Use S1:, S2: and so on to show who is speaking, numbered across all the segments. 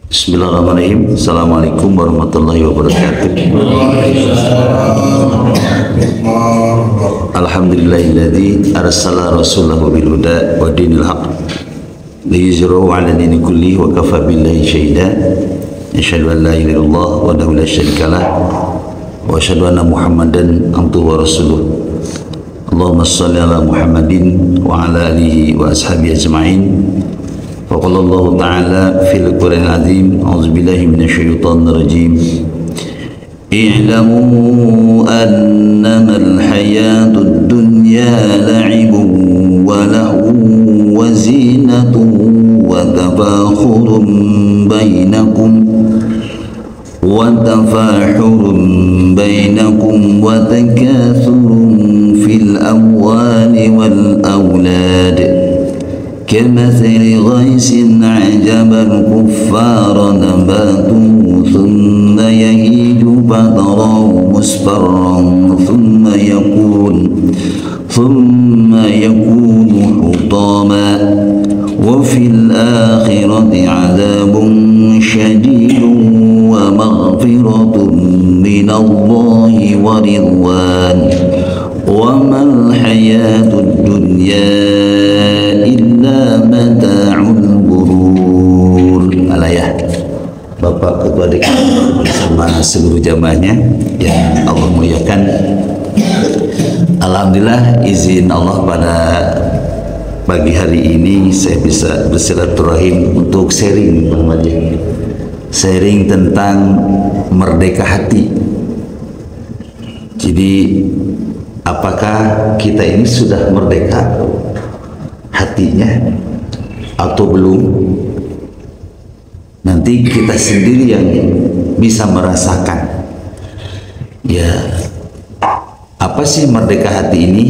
S1: Bismillahirrahmanirrahim. Assalamualaikum warahmatullahi wabarakatuh. Alhamdulillahilladzi arsala rasulahu bil huda wa dinil haq liyuzhirahu 'ala dini kullihi wa kafa billahi shahida. Asyhadu an la ilaha illallah wahdahu la syarika lah wa asyhadu anna Muhammadan abduhu wa rasuluh. Allahumma shalli ala Muhammadin wa ala alihi wa ashabihi ajma'in. فقال الله تعالى في القرآن العظيم أعوذ بالله من الشيطان الرجيم اعلموا أنما الحياة الدنيا لعب ولهو وزينة وتفاخر بينكم وتكاثر في الأموال والأولاد كمثل غيث أعجب الكفار نباته ثم يهيج فتراه مصفرا ثم يكون حطاما وفي الآخرة عذاب شديد ومغفرة من الله ورضوان وما الحياة الدنيا إلا متاع الغرور. Alayah Bapak Ketua DKM bersama seluruh jamaahnya yang Allah muliakan. Alhamdulillah izin Allah pada pagi hari ini saya bisa bersilaturahim untuk sharing tentang merdeka hati. Jadi apakah kita ini sudah merdeka hatinya atau belum? Nanti kita sendiri yang bisa merasakan. Ya, apa sih merdeka hati ini?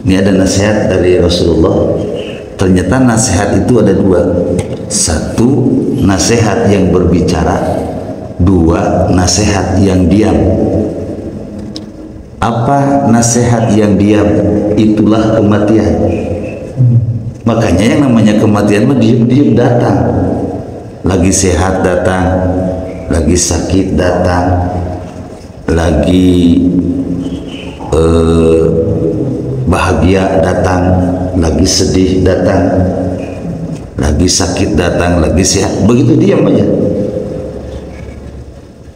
S1: Ini ada nasihat dari Rasulullah. Ternyata nasihat itu ada dua. Satu, nasihat yang berbicara. Dua, nasihat yang diam. Apa nasihat yang diam? Itulah kematian. Makanya yang namanya kematian mah diam-diam datang. Lagi sehat datang, lagi sakit datang, lagi bahagia datang, lagi sedih datang, lagi sakit datang, lagi sehat. Begitu diam aja.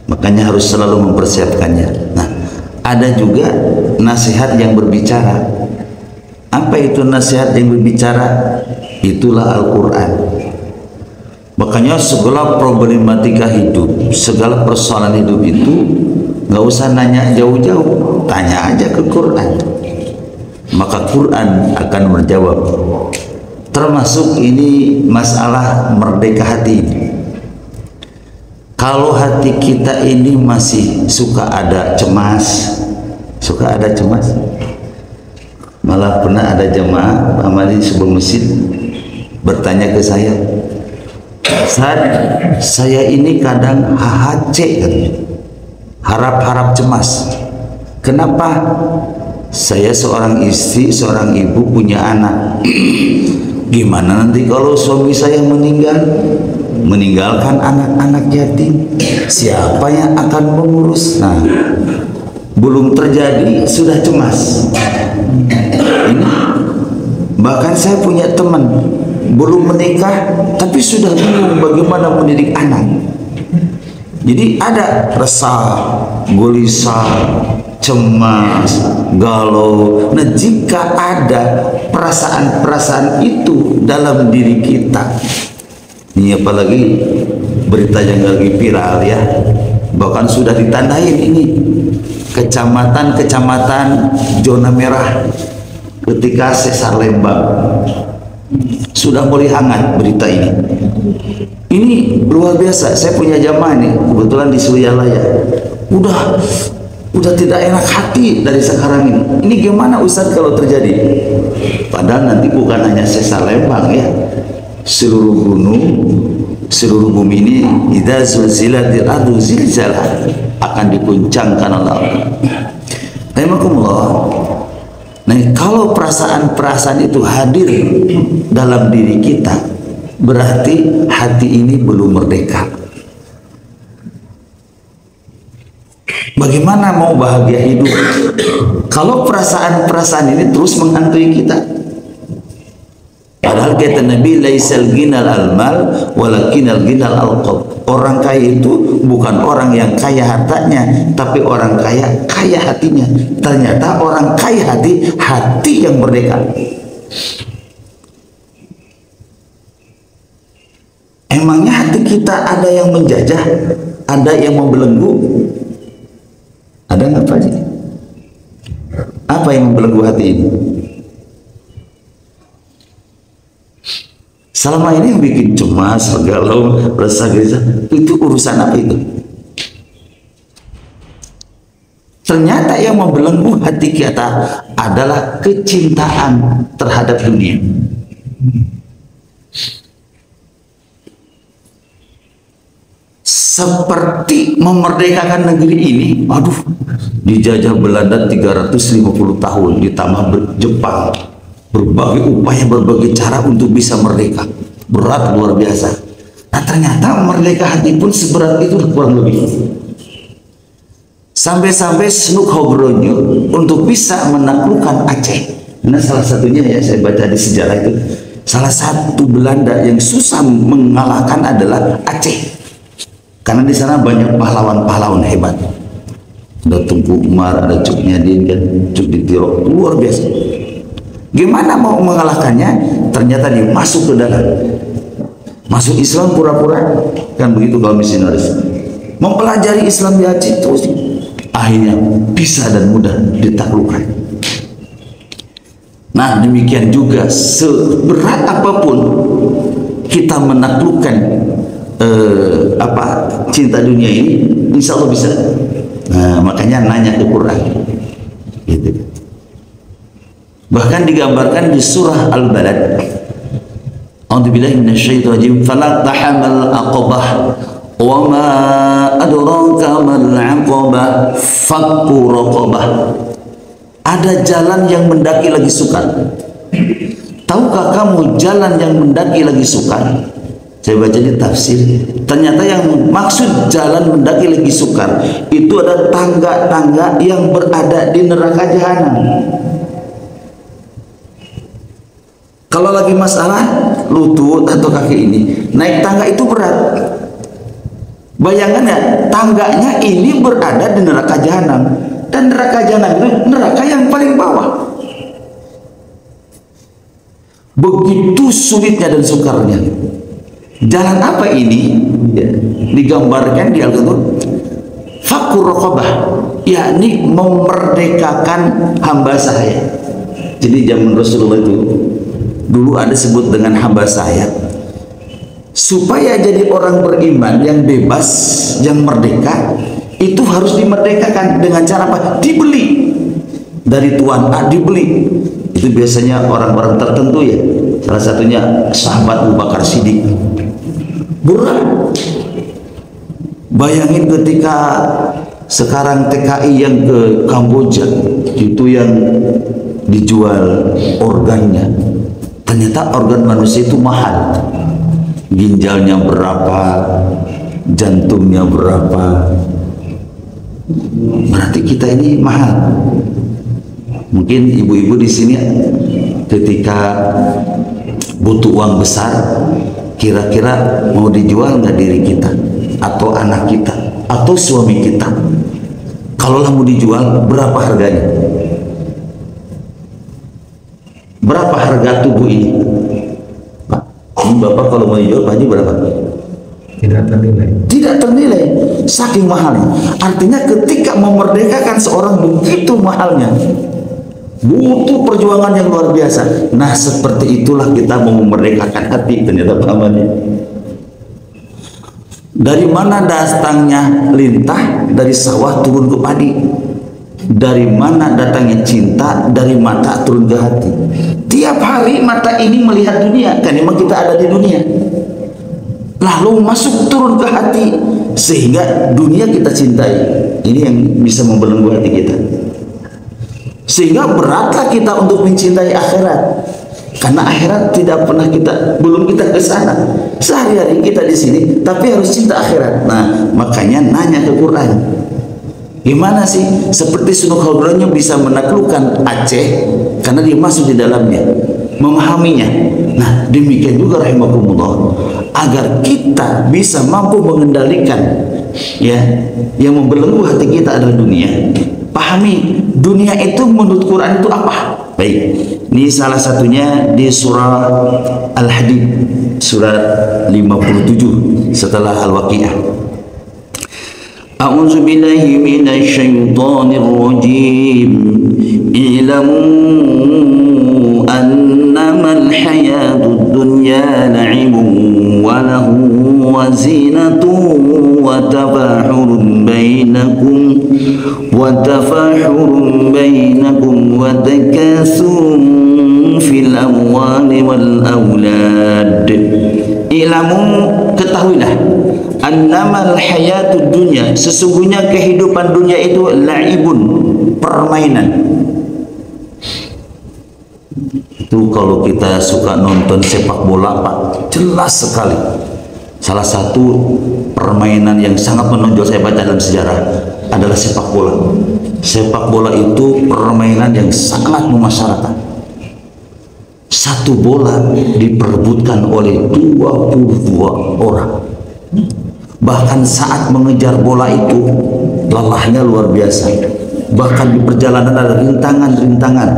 S1: Makanya harus selalu mempersiapkannya. Nah, ada juga nasihat yang berbicara. Apa itu nasihat yang berbicara? Itulah Al-Quran. Makanya segala problematika hidup, segala persoalan hidup itu nggak usah nanya jauh-jauh, tanya aja ke Quran. Maka Quran akan menjawab. Termasuk ini masalah merdeka hati. Kalau hati kita ini masih suka ada cemas, malah pernah ada jemaah amali sebuah masjid bertanya ke saya, Ustaz, saya ini kadang HHC kan, harap-harap cemas. Kenapa? Saya seorang istri, seorang ibu, punya anak. Gimana nanti kalau suami saya meninggalkan anak-anak yatim? Siapa yang akan mengurus? Nah, belum terjadi sudah cemas. Ini bahkan saya punya teman belum menikah tapi sudah bingung bagaimana mendidik anak. Jadi ada resah, gelisah, cemas, galau. Nah, jika ada perasaan-perasaan itu dalam diri kita, ini apalagi berita yang lagi viral ya, bahkan sudah ditandain ini kecamatan zona merah ketika sesar Lembang. Sudah mulai hangat berita ini. Ini luar biasa. Saya punya jamaah nih, kebetulan di Suralaya. Udah tidak enak hati dari sekarang ini. Ini gimana Ustaz kalau terjadi? Padahal nanti bukan hanya sesar Lembang ya. Seluruh gunung, seluruh bumi ini idza zulzilatil ardu zilzalaha akan diguncangkan oleh Allah. Rahimakumullah. Nah, kalau perasaan-perasaan itu hadir dalam diri kita, berarti hati ini belum merdeka. Bagaimana mau bahagia hidup kalau perasaan-perasaan ini terus menghantui kita? Padahal kata Nabi, laisal ginal al-mal walakinal ginal al-qalb. Orang kaya itu bukan orang yang kaya hartanya, tapi orang kaya hatinya. Ternyata orang kaya hati yang merdeka. Emangnya hati kita ada yang menjajah, ada yang membelenggu? Ada nggak Pak Haji? Apa yang membelenggu hati ini? Selama ini yang bikin cemas, galau, resah, gelisah, itu urusan apa itu? Ternyata yang membelenggu hati kita adalah kecintaan terhadap dunia. Seperti memerdekakan negeri ini, aduh, dijajah Belanda 350 tahun, ditambah Jepang, berbagai upaya, berbagai cara untuk bisa merdeka, berat luar biasa. Nah ternyata merdeka hati pun seberat itu kurang lebih. Sampai-sampai Snuk Hogronyo untuk bisa menaklukkan Aceh. Nah salah satunya ya saya baca di sejarah itu, salah satu Belanda yang susah mengalahkan adalah Aceh. Karena di sana banyak pahlawan-pahlawan hebat. Ada Tunku Umar, ada Cuk Nyadin, kan, Cuk Ditiro, luar biasa. Gimana mau mengalahkannya? Ternyata dia masuk ke dalam, masuk Islam pura-pura, kan begitu kalau misionaris. Mempelajari Islam di Aceh terus, akhirnya bisa dan mudah ditaklukkan. Nah demikian juga seberat apapun kita menaklukkan cinta dunia ini, insya Allah bisa. Nah, makanya nanya ke Quran gitu. Bahkan digambarkan di surah Al-Balad, a'udzubillahi minasyaitonir rajim, falaqtahamal aqabah wa ma adraka mal aqabah fakku raqabah. Ada jalan yang mendaki lagi sukar. Tahukah kamu jalan yang mendaki lagi sukar? Saya baca di tafsir, ternyata yang maksud jalan mendaki lagi sukar itu ada tangga-tangga yang berada di neraka jahanam. Kalau lagi masalah lutut atau kaki ini, naik tangga itu berat. Bayangan ya, tangganya ini berada di neraka jahanam, dan neraka jahanam itu neraka yang paling bawah. Begitu sulitnya dan sukarnya. Jalan apa ini? Ya, digambarkan di Al-Quran, fakur raqabah, yakni memerdekakan hamba saya. Jadi zaman Rasulullah itu dulu ada sebut dengan hamba saya, supaya jadi orang beriman yang bebas, yang merdeka, itu harus dimerdekakan dengan cara apa? Dibeli dari Tuan A, dibeli. Itu biasanya orang-orang tertentu ya, salah satunya sahabat Abu Bakar Siddiq. Berat. Bayangin ketika sekarang TKI yang ke Kamboja itu yang dijual organnya, ternyata organ manusia itu mahal. Ginjalnya berapa, jantungnya berapa, berarti kita ini mahal. Mungkin ibu-ibu di sini ketika butuh uang besar, kira-kira mau dijual nggak diri kita, atau anak kita, atau suami kita? Kalau mau dijual, berapa harganya? Berapa harga tubuh ini? Pak, ini Bapak kalau mau dijual, Pak Haji berapa? Tidak ternilai. Tidak ternilai, saking mahalnya. Artinya ketika memerdekakan seorang begitu mahalnya, butuh perjuangan yang luar biasa. Nah seperti itulah kita mau memerdekakan hati, ternyata pamannya. Dari mana datangnya lintah? Dari sawah turun ke padi. Dari mana datangnya cinta? Dari mata turun ke hati. Tiap hari mata ini melihat dunia, kan memang kita ada di dunia, lalu masuk turun ke hati, sehingga dunia kita cintai. Ini yang bisa membelenggu hati kita, sehingga beratlah kita untuk mencintai akhirat. Karena akhirat belum kita ke sana. Sehari-hari kita di sini, tapi harus cinta akhirat. Nah, makanya nanya ke Quran. Gimana sih seperti Sunan Kudus bisa menaklukkan Aceh karena dia masuk di dalamnya, memahaminya. Nah, demikian juga rahimakumullah, agar kita bisa mampu mengendalikan ya, yang membelenggu hati kita adalah dunia. Pahami dunia itu menurut Quran itu apa? Baik, ini salah satunya di surah Al-Hadid, surat 57 setelah Al-Waqiah. A'udzu billahi minasy syaithanir rajim. I'lamu annamal hayatud dunya la'ibun wa lahu wa zinatun wa tafahurun bainakum wa takathurun fil amwali wal aulad. I'lamu, ketahuilah, annamal hayatud dunya, sesungguhnya kehidupan dunia itu la'ibun, permainan. Itu kalau kita suka nonton sepak bola, Pak, jelas sekali. Salah satu permainan yang sangat menonjol saya baca dalam sejarah adalah sepak bola. Sepak bola itu permainan yang sangat memasyarakat. Satu bola diperebutkan oleh 22 orang. Bahkan saat mengejar bola itu lelahnya luar biasa. Bahkan di perjalanan ada rintangan-rintangan.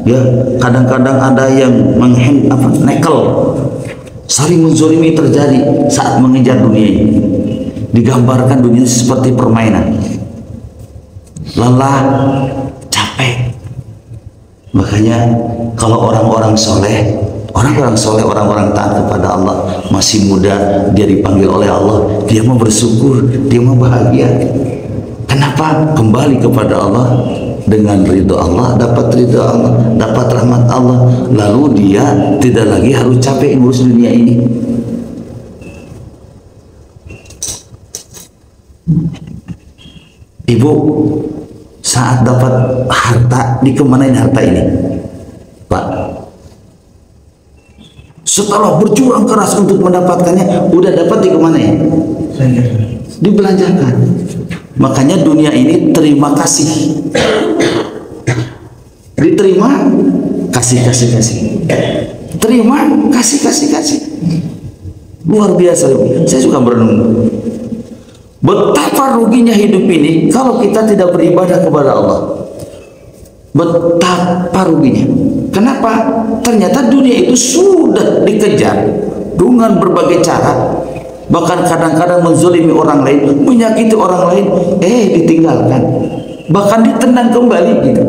S1: Ya, kadang-kadang ada yang nekel. Saling menzolimi terjadi saat mengejar dunia ini. Digambarkan dunia seperti permainan. Lelah, capek. Makanya kalau orang-orang soleh, orang-orang taat kepada Allah, masih muda, dia dipanggil oleh Allah, dia mau bersyukur, dia mau bahagia. Kenapa? Kembali kepada Allah, dengan ridho Allah, dapat ridho Allah, dapat rahmat Allah, lalu dia tidak lagi harus capek ngurus dunia ini. Ibu, saat dapat harta, dikemanain harta ini, Pak? Setelah berjuang keras untuk mendapatkannya, udah dapat, dikemanain? Dibelanjakan. Makanya dunia ini terima kasih, diterima, kasih, terima, kasih. Luar biasa. Saya suka berenung. Betapa ruginya hidup ini kalau kita tidak beribadah kepada Allah. Betapa ruginya. Kenapa? Ternyata dunia itu sudah dikejar dengan berbagai cara. Bahkan kadang-kadang menzolimi orang lain, menyakiti orang lain, ditinggalkan. Bahkan ditendang kembali gitu.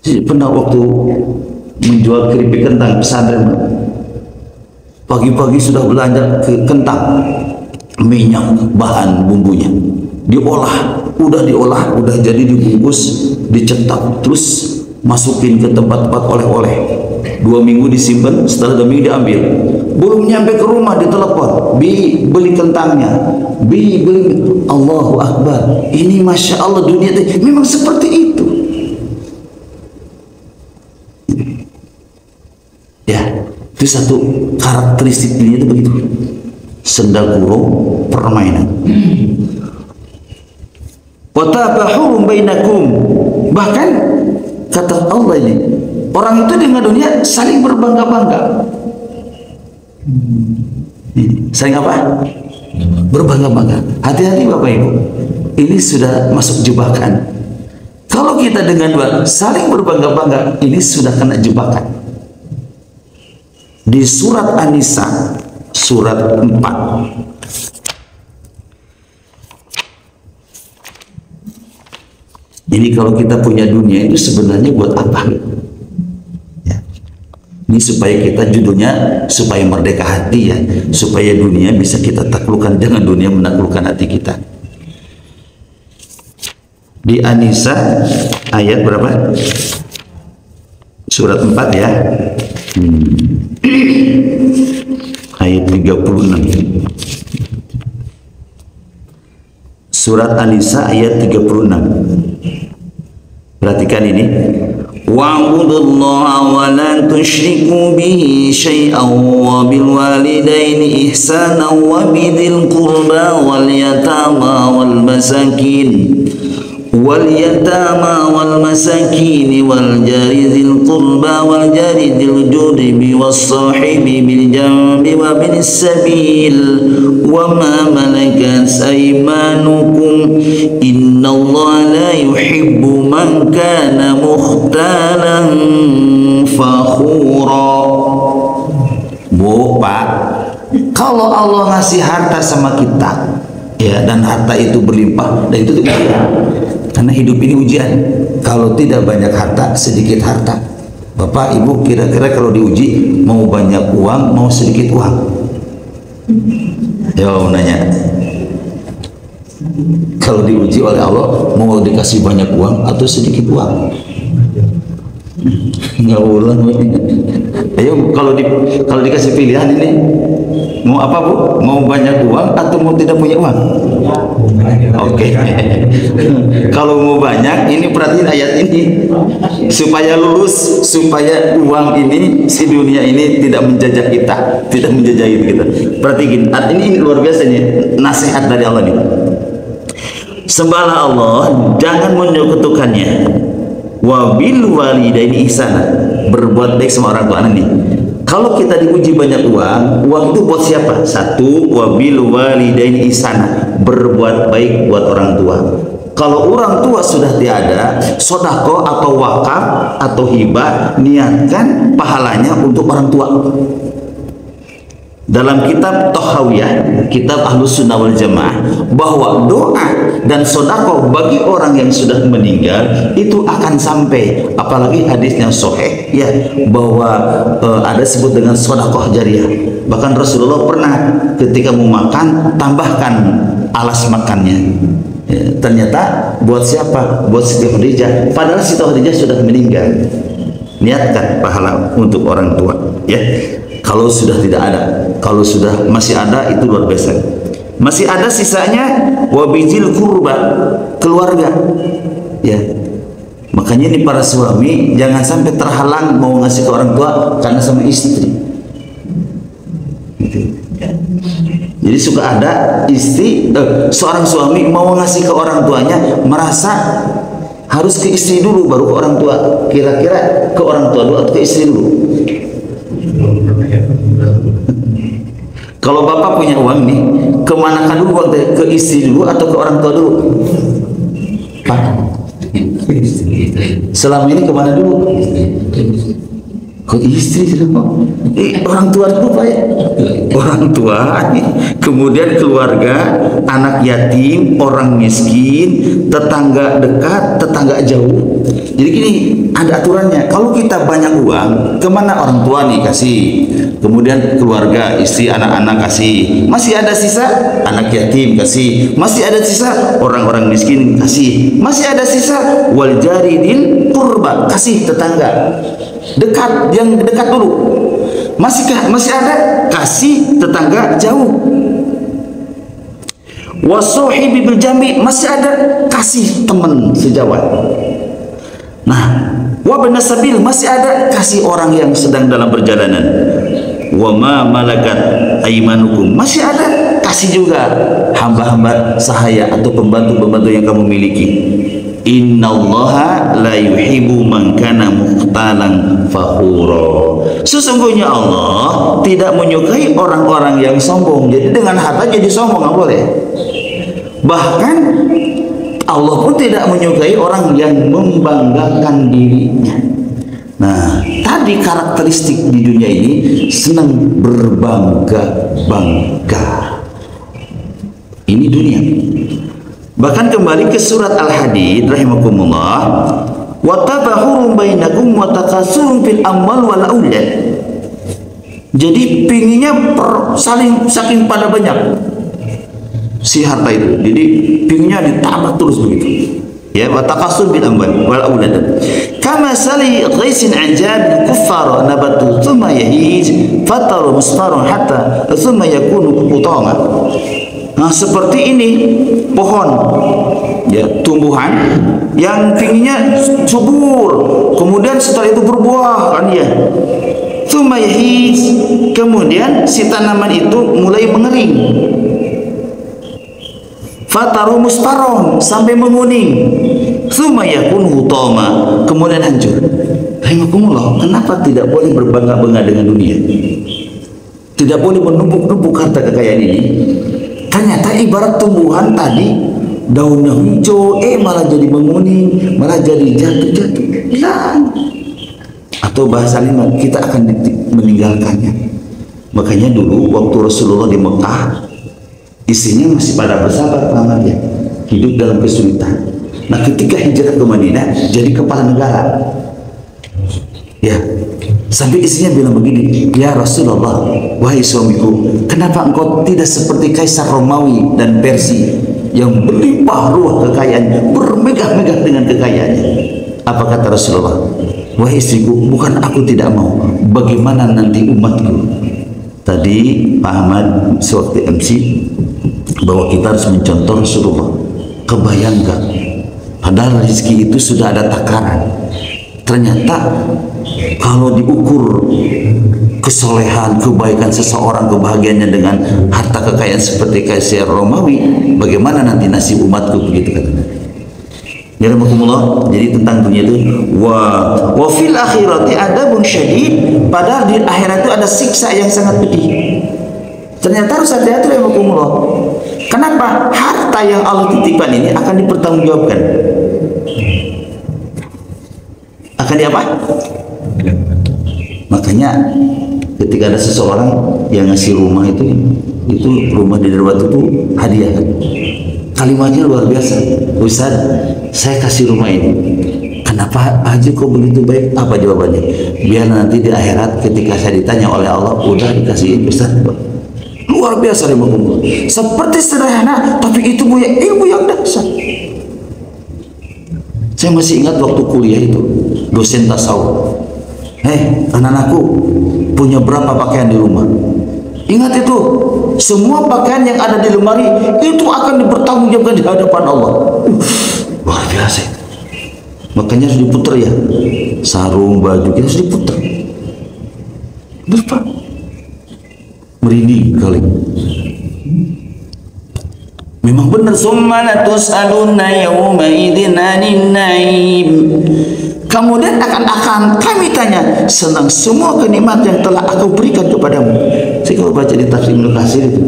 S1: Jadi pernah waktu menjual keripik kentang pesantren, pagi-pagi sudah belanja ke kentang, minyak, bahan bumbunya diolah, udah jadi dibungkus, dicetak, terus masukin ke tempat-tempat oleh-oleh. 2 minggu disimpan, setelah 2 minggu diambil. Belum nyampe ke rumah ditelepon, beli kentangnya, beli. Allahu Akbar. Ini Masya Allah, dunia itu memang seperti itu. Ya, itu satu karakteristik dunia itu begitu. Sendal kurung, permainan. Watabahum bainakum. Bahkan kata Allah ini, orang itu dengan dunia saling berbangga-bangga. Saling apa? Berbangga-bangga. Hati-hati Bapak Ibu, ini sudah masuk jebakan. Kalau kita dengan saling berbangga-bangga, ini sudah kena jebakan. Di surat An-Nisa, surat 4. Ini kalau kita punya dunia itu sebenarnya buat apa? Ya. Ini supaya kita judulnya supaya merdeka hati ya, supaya dunia bisa kita taklukkan, jangan dunia menaklukkan hati kita. Di An-Nisa ayat berapa? Surat 4 ya. Ayat 36. Surat An-Nisa ayat 36. Perhatikan ini. wa'budullaha wa la tusyriku bihi syai'an wa bil walidaini ihsanan wa bidhil qurba wal yatama wal masakin wal masakin wal jari dzil qurba wal jari dzil junubi was sahibi bil jambi wa binis sabil wa ma malakat aymanukum innallaha la yuhibbu man kana mukhtalan fakhura. Bu, Pak, kalau Allah ngasih harta sama kita ya, dan harta itu berlimpah, dan itu tidak, karena hidup ini ujian. Kalau tidak banyak harta, sedikit harta. Bapak, Ibu, kira-kira kalau diuji mau banyak uang, mau sedikit uang? Yo, nanya. Kalau diuji oleh Allah, mau dikasih banyak uang atau sedikit uang? Nggak ulang. Ayo, kalau dikasih pilihan ini, mau apa, Bu? Mau banyak uang atau mau tidak punya uang? Oke. Kalau mau banyak, ini perhatiin ayat ini, supaya lulus, supaya uang ini, si dunia ini tidak menjajah kita, tidak menjajah kita. Perhatiin, ini luar biasa nih, nasihat dari Allah nih. Sembahlah Allah, jangan menyekutukannya. Wa bil walidaini ihsana, berbuat baik sama orang tua. Nih, kalau kita diuji banyak uang itu buat siapa? Satu, wa bil walidaini ihsana, berbuat baik buat orang tua. Kalau orang tua sudah tiada, sedekah atau wakaf atau hibah, niatkan pahalanya untuk orang tua. Dalam kitab Tahawiyah, kitab Ahlus Sunnah wal Jamaah, bahwa doa dan sedekah bagi orang yang sudah meninggal itu akan sampai, apalagi hadisnya sahih ya, bahwa ada sebut dengan sedekah jariyah. Bahkan Rasulullah pernah ketika mau makan tambahkan alas makannya. Ya, ternyata buat siapa? Buat Siti Khadijah. Padahal Siti Khadijah sudah meninggal. Niatkan pahala untuk orang tua ya. Kalau sudah tidak ada, kalau sudah masih ada, itu luar biasa. Masih ada sisanya, wabizil kurba, keluarga ya. Makanya ini para suami jangan sampai terhalang mau ngasih ke orang tua karena sama istri gitu. Jadi suka ada istri, seorang suami mau ngasih ke orang tuanya, merasa harus ke istri dulu baru ke orang tua. Kira-kira ke orang tua dulu atau ke istri dulu? Kalau bapak punya uang nih, kemanakan dulu uang? Ke istri dulu atau ke orang tua dulu? Pak, selama ini kemana dulu? Ke istri dulu. Orang tua dulu Pak ya. Orang tua, kemudian keluarga, anak yatim, orang miskin, tetangga dekat, tetangga jauh. Jadi gini, ada aturannya. Kalau kita banyak uang, kemana orang tua nih kasih, kemudian keluarga, istri, anak-anak kasih, masih ada sisa anak yatim kasih, masih ada sisa orang-orang miskin kasih, masih ada sisa wal jaridil qurba, kasih tetangga dekat, yang dekat dulu. Masih ada, kasih tetangga jauh. Wasuhibi bil jambi, masih ada, kasih teman sejawat. Nah, wa binasabil, masih ada, kasih orang yang sedang dalam perjalanan. Wa ma malakat aymanukum, masih ada, kasih juga hamba-hamba sahaya atau pembantu-pembantu yang kamu miliki. Innallaha la yuhibbu man kana mukhtalan fakhura. Sesungguhnya Allah tidak menyukai orang-orang yang sombong. Jadi dengan harta jadi sombong nggak boleh. Bahkan Allah pun tidak menyukai orang yang membanggakan dirinya. Nah, tadi karakteristik di dunia ini senang berbangga-bangga. Ini dunia. Bahkan kembali ke surat Al-Hadid rahimakumullah, wa tabahurun bainakum wa takasurun fil amwal wal aulad. Jadi pinginnya saking pada banyak si harta itu. Jadi pinginnya ditambah terus begitu. Ya, wa takasur bil amwal wal aulad. Kama sali ghaisin ajab kuffar nabatu thumma yahij fataru musfarun hatta thumma yakunu qutama. Nah, seperti ini pohon, ya, tumbuhan yang tingginya subur, kemudian setelah itu berbuah, kan ya. Tsumma yahiz, kemudian si tanaman itu mulai mengering. Fataru musparon, sampai menguning. Tsumma yakun hutama, kemudian hancur. Rahimakumullah, kenapa tidak boleh berbangga-bangga dengan dunia? Tidak boleh menumpuk-numpuk harta kekayaan ini. Ternyata ibarat tumbuhan tadi, daunnya hijau, malah jadi menguning, malah jadi jatuh-jatuh, hilang. Atau bahasa lain, kita akan meninggalkannya. Makanya dulu waktu Rasulullah di Mekah, istrinya masih pada bersabar, pamannya hidup dalam kesulitan. Nah, ketika hijrah ke Madinah, jadi kepala negara. Ya, sampai istrinya bilang begini, ya Rasulullah, wahai suamiku, kenapa engkau tidak seperti Kaisar Romawi dan Persia yang berlimpah ruah kekayaannya, bermegah-megah dengan kekayaannya? Apa kata Rasulullah? Wahai istriku, bukan aku tidak mau, bagaimana nanti umatku? Tadi Pak Ahmad sewaktu MC bahwa kita harus mencontoh Rasulullah. Kebayang gak? Padahal rezeki itu sudah ada takaran. Ternyata kalau diukur kesolehan, kebaikan seseorang, kebahagiaannya dengan harta kekayaan seperti Kaisar Romawi, bagaimana nanti nasib umatku, begitu katanya. Jadi tentang dunia itu wa fil akhirati adabun syadid, padahal di akhirat itu ada siksa yang sangat pedih. Ternyata harus hati-hati ya Rahimakumullah. Kenapa? Harta yang Allah titipkan ini akan dipertanggungjawabkan. Akan di apa? Makanya ketika ada seseorang yang ngasih rumah itu rumah di Darwat itu hadiah. Kalimatnya luar biasa. Ustaz, saya kasih rumah ini. Kenapa Haji kok begitu baik? Apa jawabannya? Biar nanti di akhirat ketika saya ditanya oleh Allah, udah dikasihin Ustaz. Luar biasa Rahimakumullah. Seperti sederhana, tapi itu punya ilmu yang dahsyat. Saya masih ingat waktu kuliah itu, dosen tasawuf. Anak-anakku, punya berapa pakaian di rumah? Ingat itu, semua pakaian yang ada di lemari itu akan dipertanggungjawabkan di hadapan Allah. Luar biasa. Makanya harus diputer ya, sarung, baju kita harus diputer. Berapa? Merinding kali. Memang benar. Summa latus'alunna yawma idzin 'anil na'im. Kemudian akan kami tanya tentang semua kenikmatan yang telah aku berikan kepadamu. Saya kalau baca di tafsir Ibnu Katsir itu,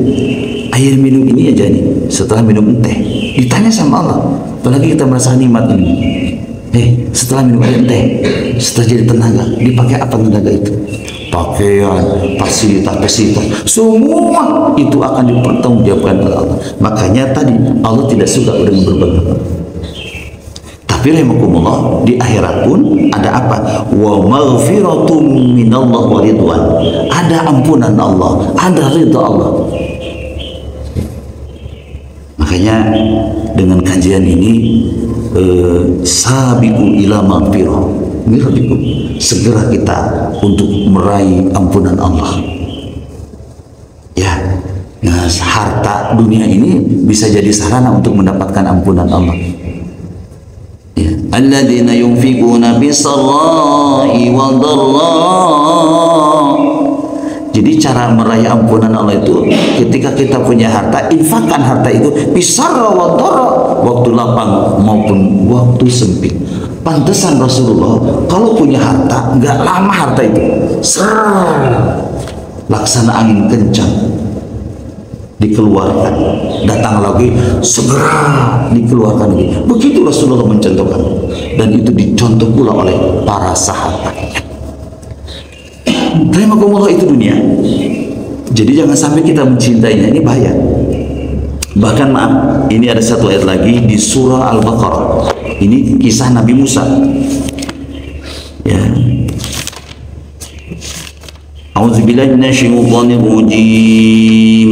S1: air minum ini aja nih, setelah minum teh ditanya sama Allah, apalagi kita merasa nikmat ini. Setelah minum air teh, setelah jadi tenaga, dipakai apa tenaga itu? Pakaian, fasilitas, semua itu akan dipertanggungjawabkan oleh Allah. Makanya tadi Allah tidak suka dengan berbangga. Tapi rahimakumullah, di akhirat pun ada apa? Wa maghfiratum minallah wa ridwan. Ada ampunan Allah, ada ridha Allah. Makanya dengan kajian ini sabiqu ila maghfirah min rabbikum, segera kita untuk meraih ampunan Allah. Ya, nah, harta dunia ini bisa jadi sarana untuk mendapatkan ampunan Allah. Ya, alladzina yunfiquna bis-sarra'i wad-dharra. Jadi cara meraih ampunan Allah itu ketika kita punya harta, infakkan harta itu bis-sarra wad-dharra, waktu lapang maupun waktu sempit. Pantesan Rasulullah kalau punya harta nggak lama harta itu laksana angin kencang dikeluarkan, datang lagi segera dikeluarkan lagi. Begitu Rasulullah mencontohkan, dan itu dicontoh pula oleh para sahabatnya. Rahimakumullah, itu dunia. Jadi jangan sampai kita mencintainya, ini bahaya. Bahkan maaf, ini ada satu ayat lagi di surah Al-Baqarah. Ini kisah Nabi Musa. Ya. A'udzubillahi minasyaitonir rajim.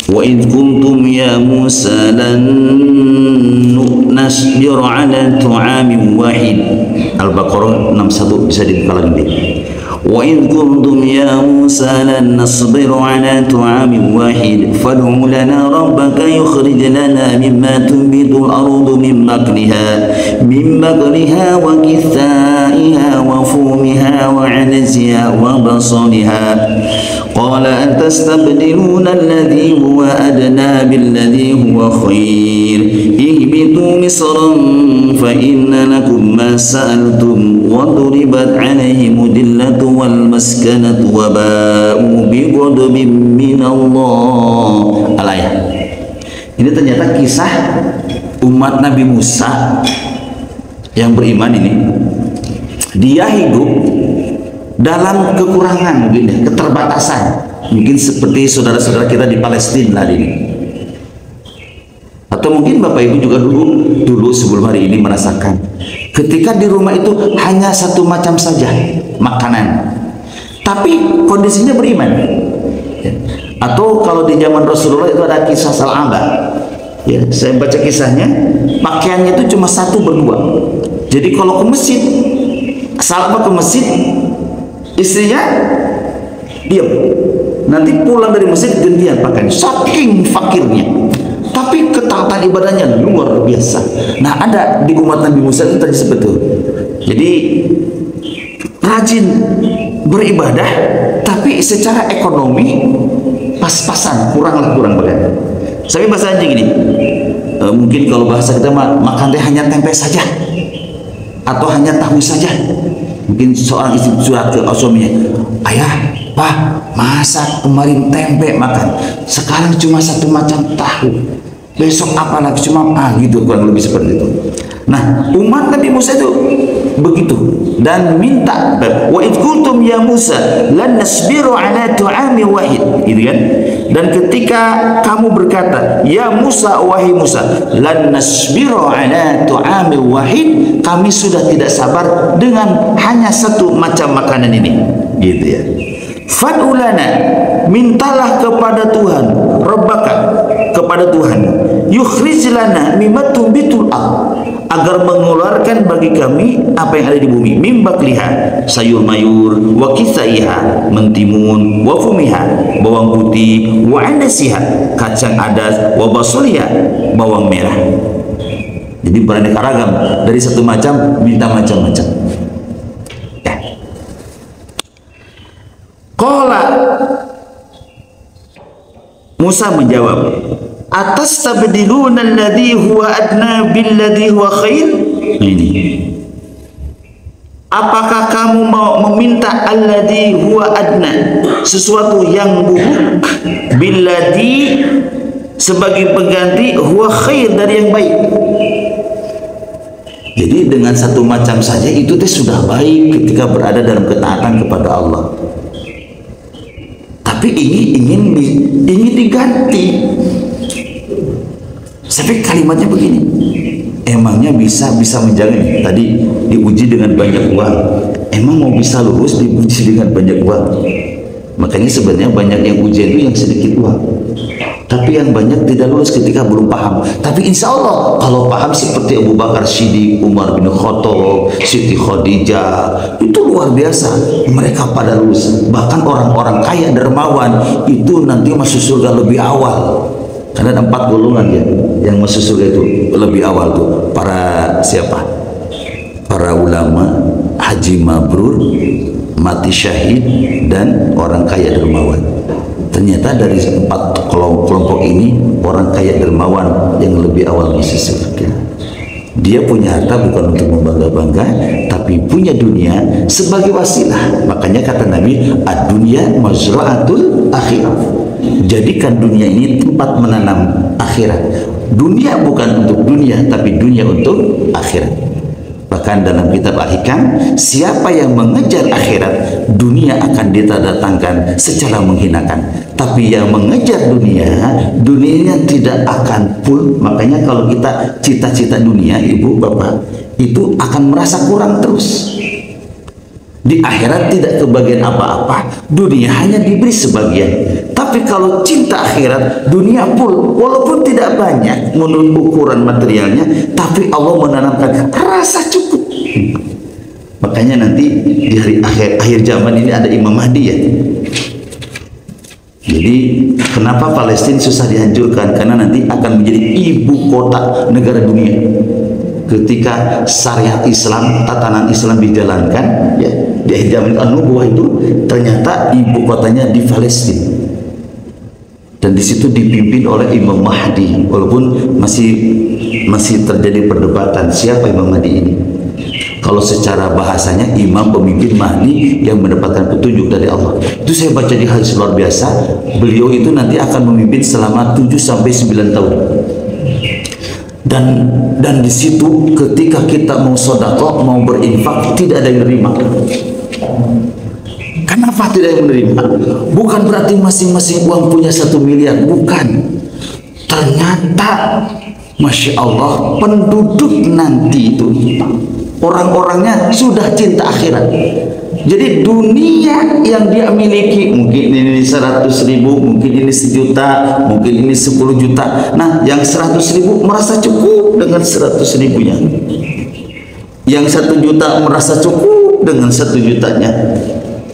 S1: Wa idh kuntum ya Musa lan nasbir 'ala ta'amin wahid. Al-Baqarah 61 bisa dibuka lagi. وإذ قلتم يا موسى لن نصبر على طعام واحد فادع لنا ربك يخرج لنا مما تنبت الأرض من بقلها وكثائها وفومها وعدسها وبصلها قال أتستبدلون الذي هو أدنى بالذي هو خير اهبطوا مصرا فإن لكم ما سألتم وضربت عليهم الذلة والمسكنة وباءوا بغضب من الله. Al-ayat. Ini ternyata kisah umat Nabi Musa yang beriman ini. Dia hidup dalam kekurangan, mungkin ya, keterbatasan, mungkin seperti saudara-saudara kita di Palestina hari ini, atau mungkin Bapak Ibu juga dulu sebelum hari ini merasakan ketika di rumah itu hanya satu macam saja makanan, tapi kondisinya beriman. Ya. Atau kalau di zaman Rasulullah itu ada kisah Sal'abah. Ya, saya baca kisahnya, pakaiannya itu cuma satu berdua. Jadi kalau ke masjid, Sal'abah ke masjid, istrinya diam, nanti pulang dari masjid gantian pakaian, saking fakirnya, tapi ketaatan ibadahnya luar biasa. Nah, ada di umat Nabi Musa itu tadi seperti itu. Jadi rajin beribadah, tapi secara ekonomi pas-pasan, kurang bagian. Saya bahasa aja gini, mungkin kalau bahasa kita makan teh hanya tempe saja, atau hanya tahu saja. Mungkin seorang istri curhat ke suaminya, ayah, pak, masa kemarin tempe makan, sekarang cuma satu macam tahu, besok apa lagi cuma gitu, kurang lebih seperti itu. Nah, umat Nabi Musa itu begitu dan minta, wa idh qultum ya Musa lan nasbiru ala tu'ami wahid, gitu kan. Dan ketika kamu berkata, ya Musa, wahai Musa, lan nasbiru ala tu'ami wahid, kami sudah tidak sabar dengan hanya satu macam makanan ini, gitu ya. Fad'ulana, mintalah kepada Tuhan, Rabbaka, kepada Tuhan, yukhrij lana mimma tumbitul ardh, agar mengeluarkan bagi kami apa yang ada di bumi, mim bakliha, sayur mayur, wa kisaiha, mentimun, wa fumiha, bawang putih, wa adasiha, kacang adas, wa basoliha, bawang merah. Jadi beraneka ragam, dari satu macam minta macam-macam. Ya. Qala, Musa menjawab, atastabdiluna alladhi huwa adna billadhi huwa khair. Ini, apakah kamu mau meminta alladhi huwa adna, sesuatu yang buruk, billadhi, sebagai pengganti huwa khair, dari yang baik. Jadi dengan satu macam saja itu teh sudah baik ketika berada dalam ketaatan kepada Allah. Tapi ingin diganti. Tapi kalimatnya begini, emangnya bisa menjaga nih? Tadi diuji dengan banyak uang, emang mau bisa lulus diuji dengan banyak uang? Makanya sebenarnya banyak yang ujian itu yang sedikit uang, tapi yang banyak tidak lulus ketika belum paham. Tapi insya Allah kalau paham seperti Abu Bakar Siddiq, Umar bin Khattab, Siti Khadijah, itu luar biasa, mereka pada lulus. Bahkan orang-orang kaya dermawan itu nanti masuk surga lebih awal. Karena ada 4 golongan ya yang masuk surga itu lebih awal tuh. Para siapa? Para ulama, haji mabrur, mati syahid, dan orang kaya dermawan. Ternyata dari 4 kelompok ini, orang kaya dermawan yang lebih awal masuk surga. Dia punya harta bukan untuk membangga-bangga, tapi punya dunia sebagai wasilah. Makanya kata Nabi, ad-dunya mazra'atul akhirah. Jadikan dunia ini tempat menanam akhirat. Dunia bukan untuk dunia, tapi dunia untuk akhirat. Bahkan dalam kitab Al-Hikam, siapa yang mengejar akhirat, dunia akan didatangkan secara menghinakan. Tapi yang mengejar dunia, dunianya tidak akan full. Makanya kalau kita cita-cita dunia, ibu bapak, itu akan merasa kurang terus. Di akhirat tidak kebagian apa-apa, dunia hanya diberi sebagian. Tapi kalau cinta akhirat, dunia full, walaupun tidak banyak menurut ukuran materialnya, tapi Allah menanamkan rasa cukup. Makanya nanti di hari akhir zaman ini ada Imam Mahdi ya. Jadi kenapa Palestina susah dihancurkan? Karena nanti akan menjadi ibu kota negara dunia. Ketika syariat Islam, tatanan Islam dijalankan, ya, di akhir zaman An-Nubuwah itu ternyata ibu kotanya di Palestina. Dan di situ dipimpin oleh Imam Mahdi. Walaupun masih terjadi perdebatan siapa Imam Mahdi ini. Kalau secara bahasanya imam pemimpin Mahdi yang mendapatkan petunjuk dari Allah. Itu saya baca di hadis luar biasa. Beliau itu nanti akan memimpin selama 7 sampai 9 tahun. Dan di situ ketika kita mau sedekah, mau berinfak, tidak ada yang menerima. Kenapa tidak ada yang menerima? Bukan berarti masing-masing uang punya 1 miliar, bukan. Ternyata Masya Allah, penduduk nanti itu orang-orangnya sudah cinta akhirat. Jadi dunia yang dia miliki, mungkin ini 100.000, mungkin ini 1 juta, mungkin ini 10 juta. Nah, yang 100.000 merasa cukup dengan 100.000-nya. Yang 1 juta merasa cukup dengan 1 jutanya.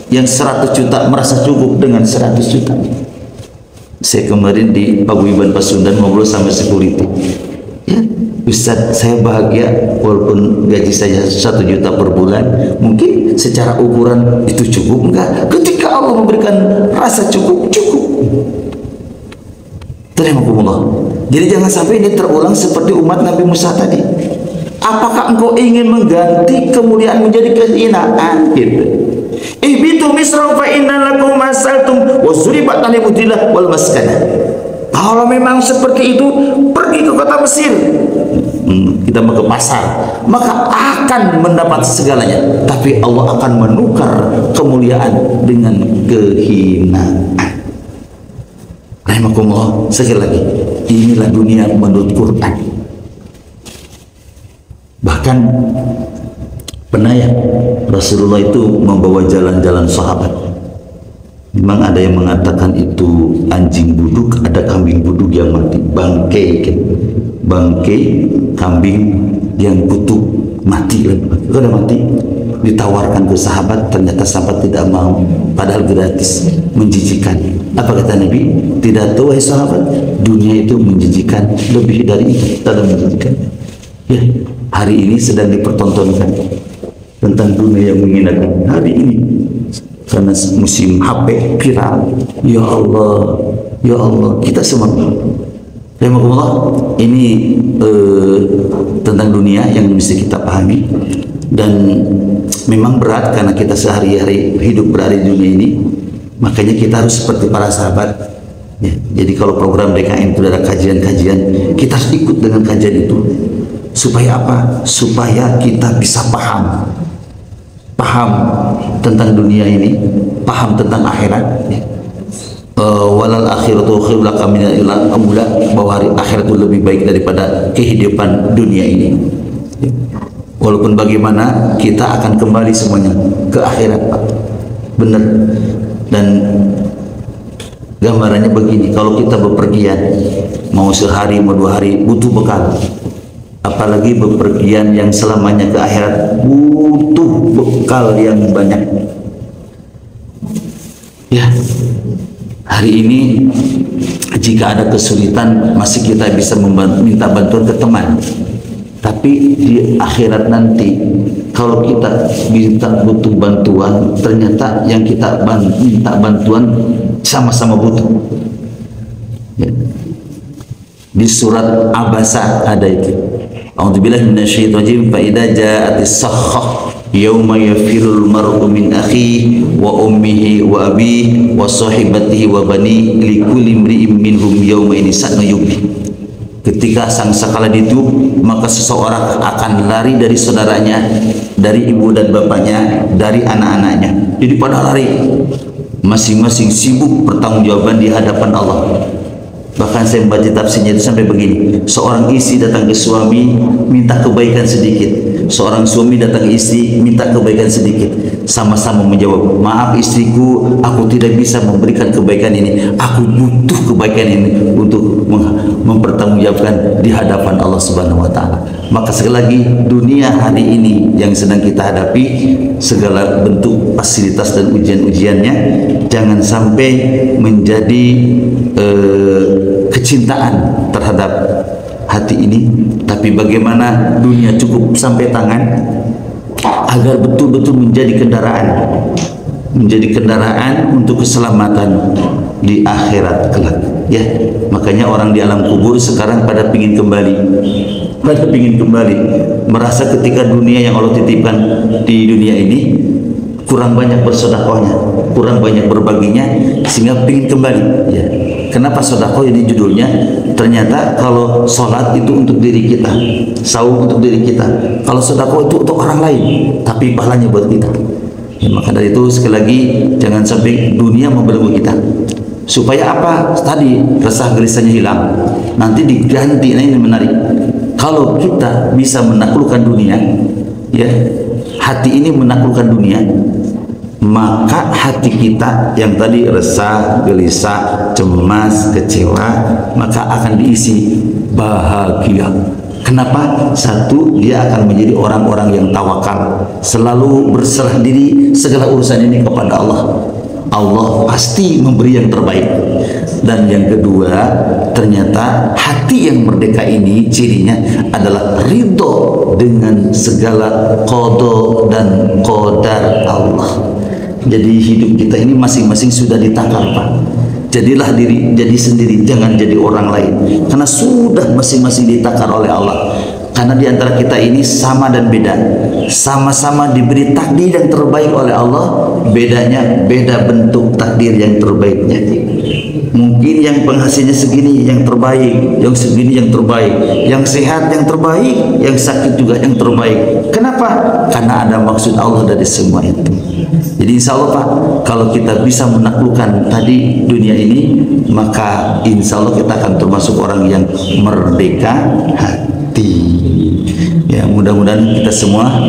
S1: Yang 100 juta merasa cukup dengan 100 juta. Saya kemarin di Paguyuban Pasundan ngobrol sama security. Ya, Ustaz, saya bahagia walaupun gaji saya 1 juta per bulan. Mungkin secara ukuran itu cukup enggak? Ketika Allah memberikan rasa cukup. Terimakumullah. Jadi jangan sampai ini terulang seperti umat Nabi Musa tadi. Apakah engkau ingin mengganti kemuliaan menjadi kehinaan? Gitu. Ihbitu misra fa inna lakum masaltum wa suribat alimudillah wal maskana. Kalau memang seperti itu, pergi ke kota Mesir. Kita mau ke pasar, maka akan mendapat segalanya. Tapi Allah akan menukar kemuliaan dengan kehinaan. Rahimakumullah. Sekali lagi, inilah dunia menurut Quran. Bahkan pernah ya Rasulullah itu membawa jalan-jalan sahabat. Memang ada yang mengatakan itu anjing buduk, ada kambing buduk yang mati, bangkai kambing yang butuh mati, itu udah mati, ditawarkan ke sahabat, ternyata sahabat tidak mau, padahal gratis, menjijikan. Apa kata Nabi? Tidak tahu wahai sahabat, dunia itu menjijikan, lebih dari itu dalam menjijikan. Ya, hari ini sedang dipertontonkan tentang dunia yang menghinakan hari ini. Karena musim HP viral, ya Allah, kita semua. Ini tentang dunia yang mesti kita pahami, dan memang berat karena kita sehari-hari hidup berada di dunia ini. Makanya kita harus seperti para sahabat. Ya, jadi kalau program DKM itu ada kajian-kajian, kita harus ikut dengan kajian itu. Supaya apa? Supaya kita bisa paham tentang dunia ini, paham tentang akhirat. Walal akhiratu khairul laka minal ula, bahwa hari akhirat itu lebih baik daripada kehidupan dunia ini. Walaupun bagaimana kita akan kembali semuanya ke akhirat, Pak. Benar. Dan gambarannya begini, kalau kita bepergian mau sehari mau 2 hari butuh bekal. Apalagi bepergian yang selamanya ke akhirat, butuh bekal yang banyak. Ya, hari ini jika ada kesulitan masih kita bisa minta bantuan ke teman. Tapi di akhirat nanti kalau kita butuh bantuan, ternyata yang kita minta bantuan sama-sama butuh. Ya. Di surat Abasa ada itu. A'udzubillahi minasyaitonir rajim. Fa idza ja'atis sakhah yauma yafirul mar'u min akhihi wa ummihi wa abihi wa sahibatihi wa bani likulli imri'in minhum yauma idin sa'nu yubni. Ketika sangkakala ditiup, maka seseorang akan lari dari saudaranya, dari ibu dan bapaknya, dari anak-anaknya. Jadi pada lari, masing-masing sibuk bertanggungjawaban di hadapan Allah. Bahkan saya membaca tafsirnya itu sampai begini, seorang istri datang ke suami minta kebaikan sedikit, seorang suami datang ke istri minta kebaikan sedikit, sama-sama menjawab, maaf istriku, aku tidak bisa memberikan kebaikan ini, aku butuh kebaikan ini untuk mempertanggungjawabkan di hadapan Allah Subhanahu wa taala. Maka sekali lagi, dunia hari ini yang sedang kita hadapi, segala bentuk fasilitas dan ujian-ujiannya jangan sampai menjadi kecintaan terhadap hati ini, tapi bagaimana dunia cukup sampai tangan agar betul-betul menjadi kendaraan untuk keselamatan di akhirat kelak. Ya, makanya orang di alam kubur sekarang pada pingin kembali, merasa ketika dunia yang Allah titipkan di dunia ini kurang banyak bersedekahnya, kurang banyak berbaginya, sehingga pingin kembali. Ya, kenapa sedekah jadi judulnya? Ternyata kalau sholat itu untuk diri kita, saum untuk diri kita, kalau sedekah itu untuk orang lain, tapi pahalanya buat kita. Ya, maka dari itu sekali lagi jangan sampai dunia membelenggu kita. Supaya apa? Tadi resah gelisahnya hilang, nanti diganti. Nah, ini menarik. Kalau kita bisa menaklukkan dunia, ya, hati ini menaklukkan dunia, maka hati kita yang tadi resah, gelisah, cemas, kecewa, maka akan diisi bahagia. Kenapa? Satu, dia akan menjadi orang-orang yang tawakal, selalu berserah diri segala urusan ini kepada Allah. Allah pasti memberi yang terbaik. Dan yang kedua, ternyata hati yang merdeka ini cirinya adalah ridho dengan segala qada dan qadar Allah. Jadi hidup kita ini masing-masing sudah ditakar, Pak. Jadilah diri, jadi sendiri, jangan jadi orang lain, karena sudah masing-masing ditakar oleh Allah. Karena di antara kita ini sama dan beda, sama-sama diberi takdir yang terbaik oleh Allah, bedanya beda bentuk takdir yang terbaiknya. Mungkin yang penghasilnya segini yang terbaik, yang segini yang terbaik, yang sehat yang terbaik, yang sakit juga yang terbaik. Kenapa? Karena ada maksud Allah dari semua itu. Jadi insya Allah, Pak, kalau kita bisa menaklukkan tadi dunia ini, maka insya Allah kita akan termasuk orang yang merdeka hati. Ya, mudah-mudahan kita semua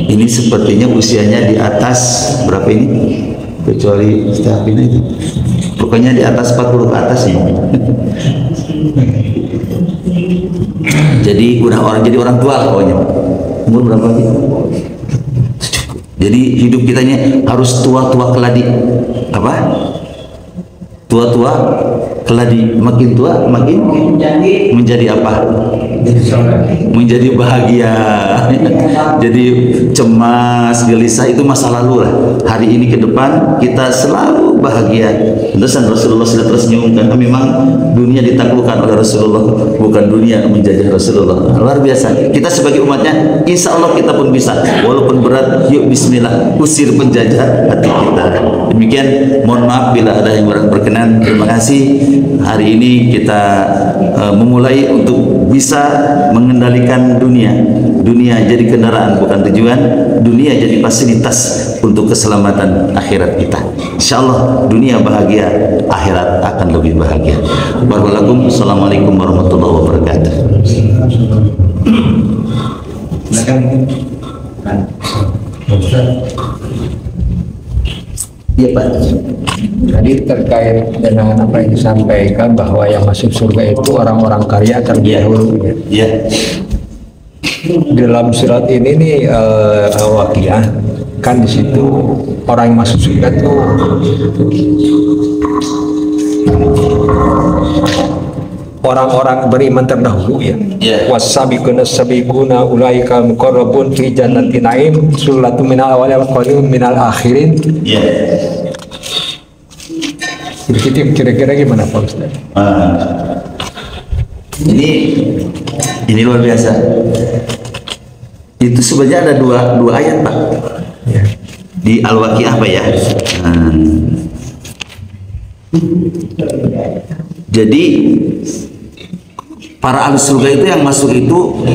S1: ini sepertinya usianya di atas berapa ini? Kecuali Ustaz ini itu. Pokoknya di atas 40 ke atas ya. Jadi udah orang tua lah pokoknya. Umur berapa sih? Jadi hidup kitanya harus tua-tua keladi. Apa? Tua-tua keladi, makin tua makin menjadi apa? Menjadi bahagia. Jadi cemas, gelisah itu masa lalu lah. Hari ini ke depan kita selalu bahagia. Terus Rasulullah sudah tersenyumkan. Memang dunia ditaklukkan oleh Rasulullah, bukan dunia menjajah Rasulullah. Luar biasa. Kita sebagai umatnya, insya Allah kita pun bisa. Walaupun berat, yuk bismillah, usir penjajah hati kita. Demikian, mohon maaf bila ada yang kurang berkenan. Terima kasih. Hari ini kita memulai untuk bisa mengendalikan dunia. Dunia jadi kendaraan bukan tujuan, dunia jadi fasilitas untuk keselamatan akhirat kita. Insyaallah dunia bahagia, akhirat akan lebih bahagia. Barakallahu. Assalamualaikum warahmatullahi wabarakatuh. Iya, Pak.
S2: Tadi terkait dengan apa yang disampaikan bahwa yang masuk surga itu orang-orang kaya terdahulu.
S1: Ya.
S2: Dalam surat ini nih Waqiah kan di situ orang yang masuk surga itu orang-orang beriman terdahulu ya. Wasabiquna sabiquna ulaika muqarrabun fi jannatin na'im sullatun minal awwalin wa qalilun minal akhirin.
S1: Ya.
S2: Begitu kira-kira gimana Pak Ustaz?
S1: Ini luar biasa. Itu sebenarnya ada dua ayat, Pak.
S2: Ya.
S1: Di Al-Waqiah apa ya? Jadi para ahli surga itu yang masuk itu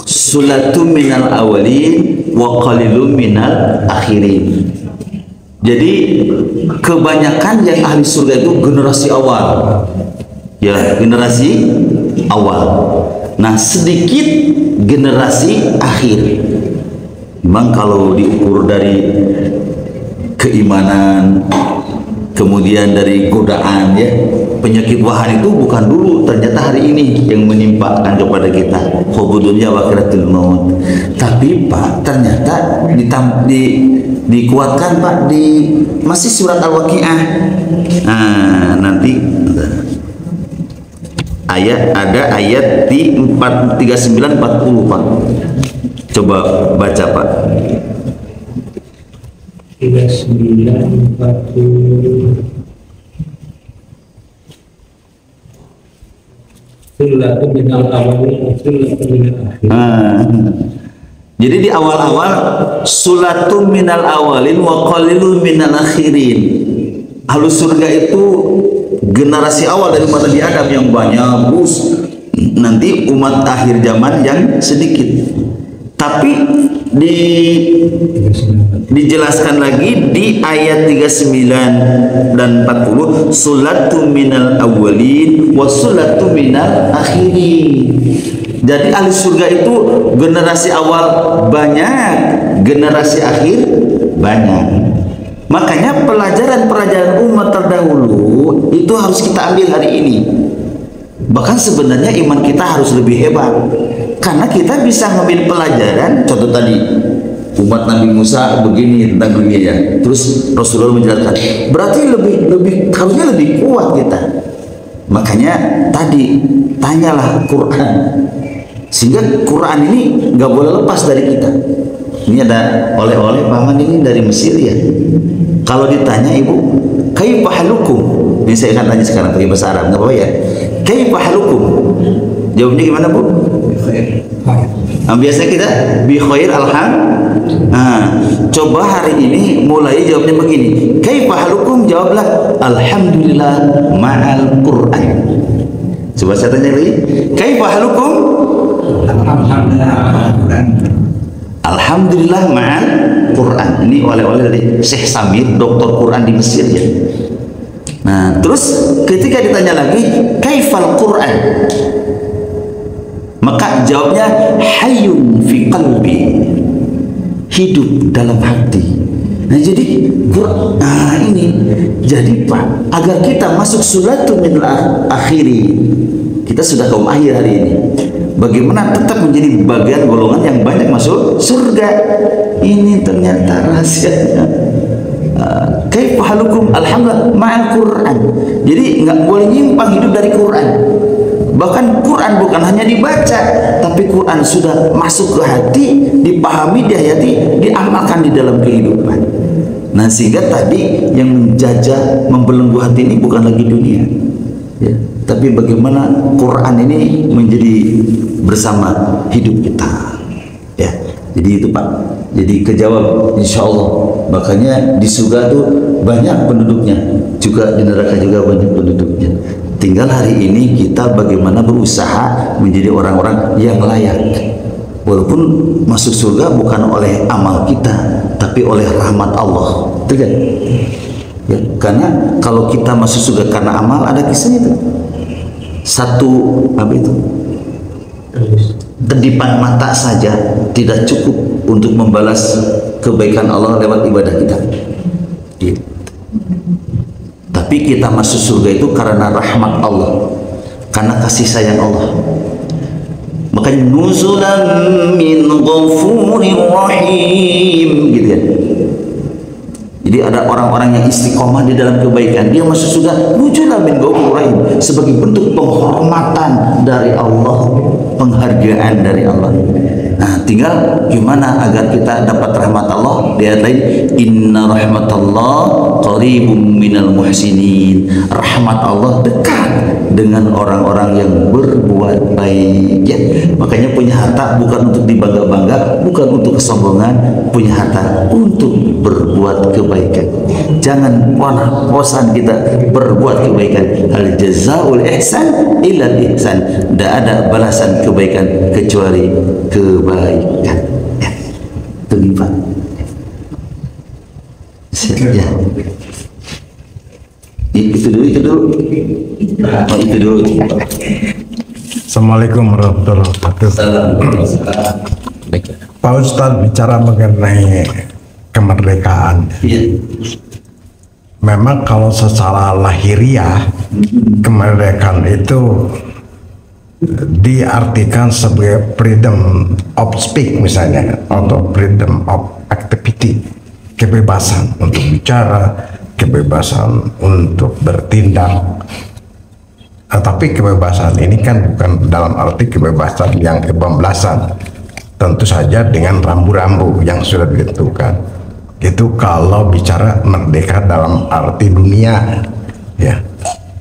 S1: sulatum minal awalin wa qalilum minal akhirin. Jadi kebanyakan yang ahli surga itu generasi awal. Ya, generasi awal. Nah, sedikit generasi akhir. Memang kalau diukur dari keimanan, kemudian dari godaan ya. Penyakit wahan itu bukan dulu, ternyata hari ini yang menimpakan kepada kita khubudunya wa akhiratul maut. Tapi Pak, ternyata dikuatkan Pak di masih surat Al-Waqiah. Nah, nanti ada ayat di 39-40 Pak. Coba baca Pak.
S2: 39-40. Sulatun minal awalin, sulatun minal akhirin.
S1: Jadi di awal-awal sulatun minal awalin wa qalilun minal akhirin. Ahlu surga itu generasi awal dari umat Nabi Adam yang banyak, nanti umat akhir zaman yang sedikit. Tapi dijelaskan lagi di ayat 39 dan 40, sulatun minal awalin wa sulatun minal akhirin. Jadi ahli surga itu generasi awal banyak, generasi akhir banyak. Makanya pelajaran-pelajaran umat terdahulu itu harus kita ambil hari ini. Bahkan sebenarnya iman kita harus lebih hebat, karena kita bisa ngambil pelajaran. Contoh tadi umat Nabi Musa begini tentang dunia ya, terus Rasulullah menjelaskan, berarti harusnya lebih kuat kita. Makanya tadi tanyalah Quran, sehingga Quran ini nggak boleh lepas dari kita. Ini ada oleh-oleh paman ini dari Mesir ya. Kalau ditanya ibu, kaifa halukum? Ini saya akan tanya sekarang pakai bahasa Arab, nggak apa-apa ya? Kaifa halukum? Jawabnya gimana bu? Biasanya kita bi khair coba hari ini mulai jawabnya begini. Kaifa halukum? Jawablah alhamdulillah ma'al Quran. Coba saya tanya lagi. Kaifa halukum? Alhamdulillah ma'al Quran. Ini oleh-oleh dari Syekh Samir, doktor Quran di Mesir ya. Nah, terus ketika ditanya lagi, kaifal Quran? Maka jawabnya hayyun fi qalbi. Hidup dalam hati. Nah, jadi ini jadi Pak, agar kita masuk sulatun minal akhiri. Kita sudah kaum akhir hari ini. Bagaimana tetap menjadi bagian golongan yang banyak masuk surga? Ini ternyata rahasianya. Kaifa halukum? Alhamdulillah ma'al Quran. Jadi nggak boleh nyimpang hidup dari Quran. Bahkan Quran bukan hanya dibaca, tapi Quran sudah masuk ke hati, dipahami, dihayati, diamalkan di dalam kehidupan. Nah, sehingga tadi yang menjajah, membelenggu hati ini bukan lagi dunia ya, tapi bagaimana Quran ini menjadi bersama hidup kita ya. Jadi itu Pak, jadi kejawab insya Allah. Makanya di surga tuh banyak penduduknya, juga di neraka juga banyak penduduknya. Tinggal hari ini kita bagaimana berusaha menjadi orang-orang yang layak. Walaupun masuk surga bukan oleh amal kita, tapi oleh rahmat Allah. Betul kan? Ya, karena kalau kita masuk surga karena amal, ada kisahnya itu. Satu apa itu? Kedipan mata saja tidak cukup untuk membalas kebaikan Allah lewat ibadah kita. Gitu. Tapi kita masuk surga itu karena rahmat Allah, karena kasih sayang Allah. Makanya nuzulan min ghafurir rahim gitu ya. Jadi ada orang-orang yang istiqomah di dalam kebaikan, dia masuk surga nuzulan min ghafurir rahim, sebagai bentuk penghormatan dari Allah, penghargaan dari Allah. Nah, tinggal gimana agar kita dapat rahmat Allah. Di ayat lain, inna rahmatallah qaribum minal muhsinin. Rahmat Allah dekat dengan orang-orang yang berbuat baik ya. Makanya punya harta bukan untuk dibangga-bangga, bukan untuk kesombongan. Punya harta untuk berbuat kebaikan. Jangan pernah bosan kita berbuat kebaikan. Al jazaul ihsan illa ihsan. Tidak ada balasan kebaikan kecuali kebaikan ya. Itu Pak ya. Itu dulu. Oh, itu dulu.
S3: Assalamualaikum warahmatullahi wabarakatuh. Pak Ustadz bicara mengenai kemerdekaan.
S1: Iya.
S3: memang kalau secara lahiriah kemerdekaan itu diartikan sebagai freedom of speech misalnya, atau freedom of activity, kebebasan untuk bicara, kebebasan untuk bertindak. Tapi kebebasan ini kan bukan dalam arti kebebasan yang kebablasan, tentu saja dengan rambu-rambu yang sudah ditentukan. Itu kalau bicara merdeka dalam arti dunia, ya,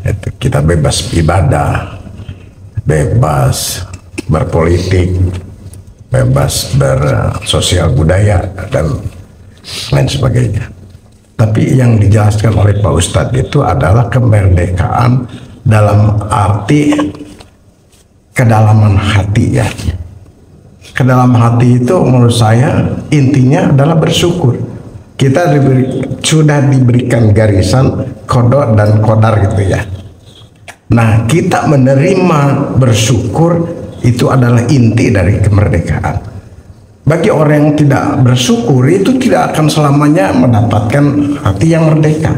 S3: itu kita bebas ibadah, bebas berpolitik, bebas bersosial budaya dan lain sebagainya. Tapi yang dijelaskan oleh Pak Ustadz itu adalah kemerdekaan dalam arti kedalaman hati, ya. Kedalaman hati itu menurut saya intinya adalah bersyukur. Kita sudah diberikan garisan kodok dan kodar gitu ya. Nah, kita menerima bersyukur itu adalah inti dari kemerdekaan. Bagi orang yang tidak bersyukur itu tidak akan selamanya mendapatkan hati yang merdeka.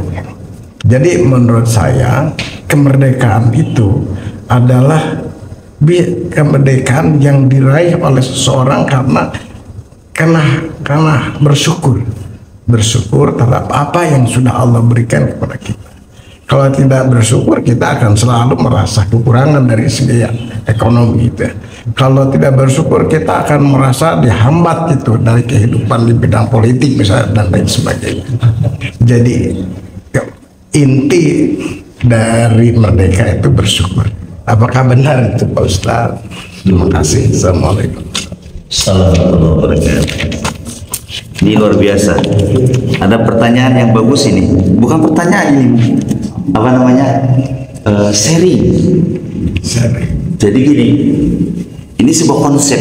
S3: Jadi menurut saya kemerdekaan itu adalah kemerdekaan yang diraih oleh seseorang karena bersyukur terhadap apa yang sudah Allah berikan kepada kita. Kalau tidak bersyukur, kita akan selalu merasa kekurangan dari segi ekonomi itu. Kalau tidak bersyukur, kita akan merasa dihambat gitu dari kehidupan di bidang politik misalnya dan lain sebagainya. Jadi inti dari merdeka itu bersyukur. Apakah benar itu Pak Ustadz? Terima kasih. Assalamualaikum.
S1: Ini luar biasa. Ada pertanyaan yang bagus ini. Bukan pertanyaan ini, apa namanya? Seri. Jadi gini, ini sebuah konsep.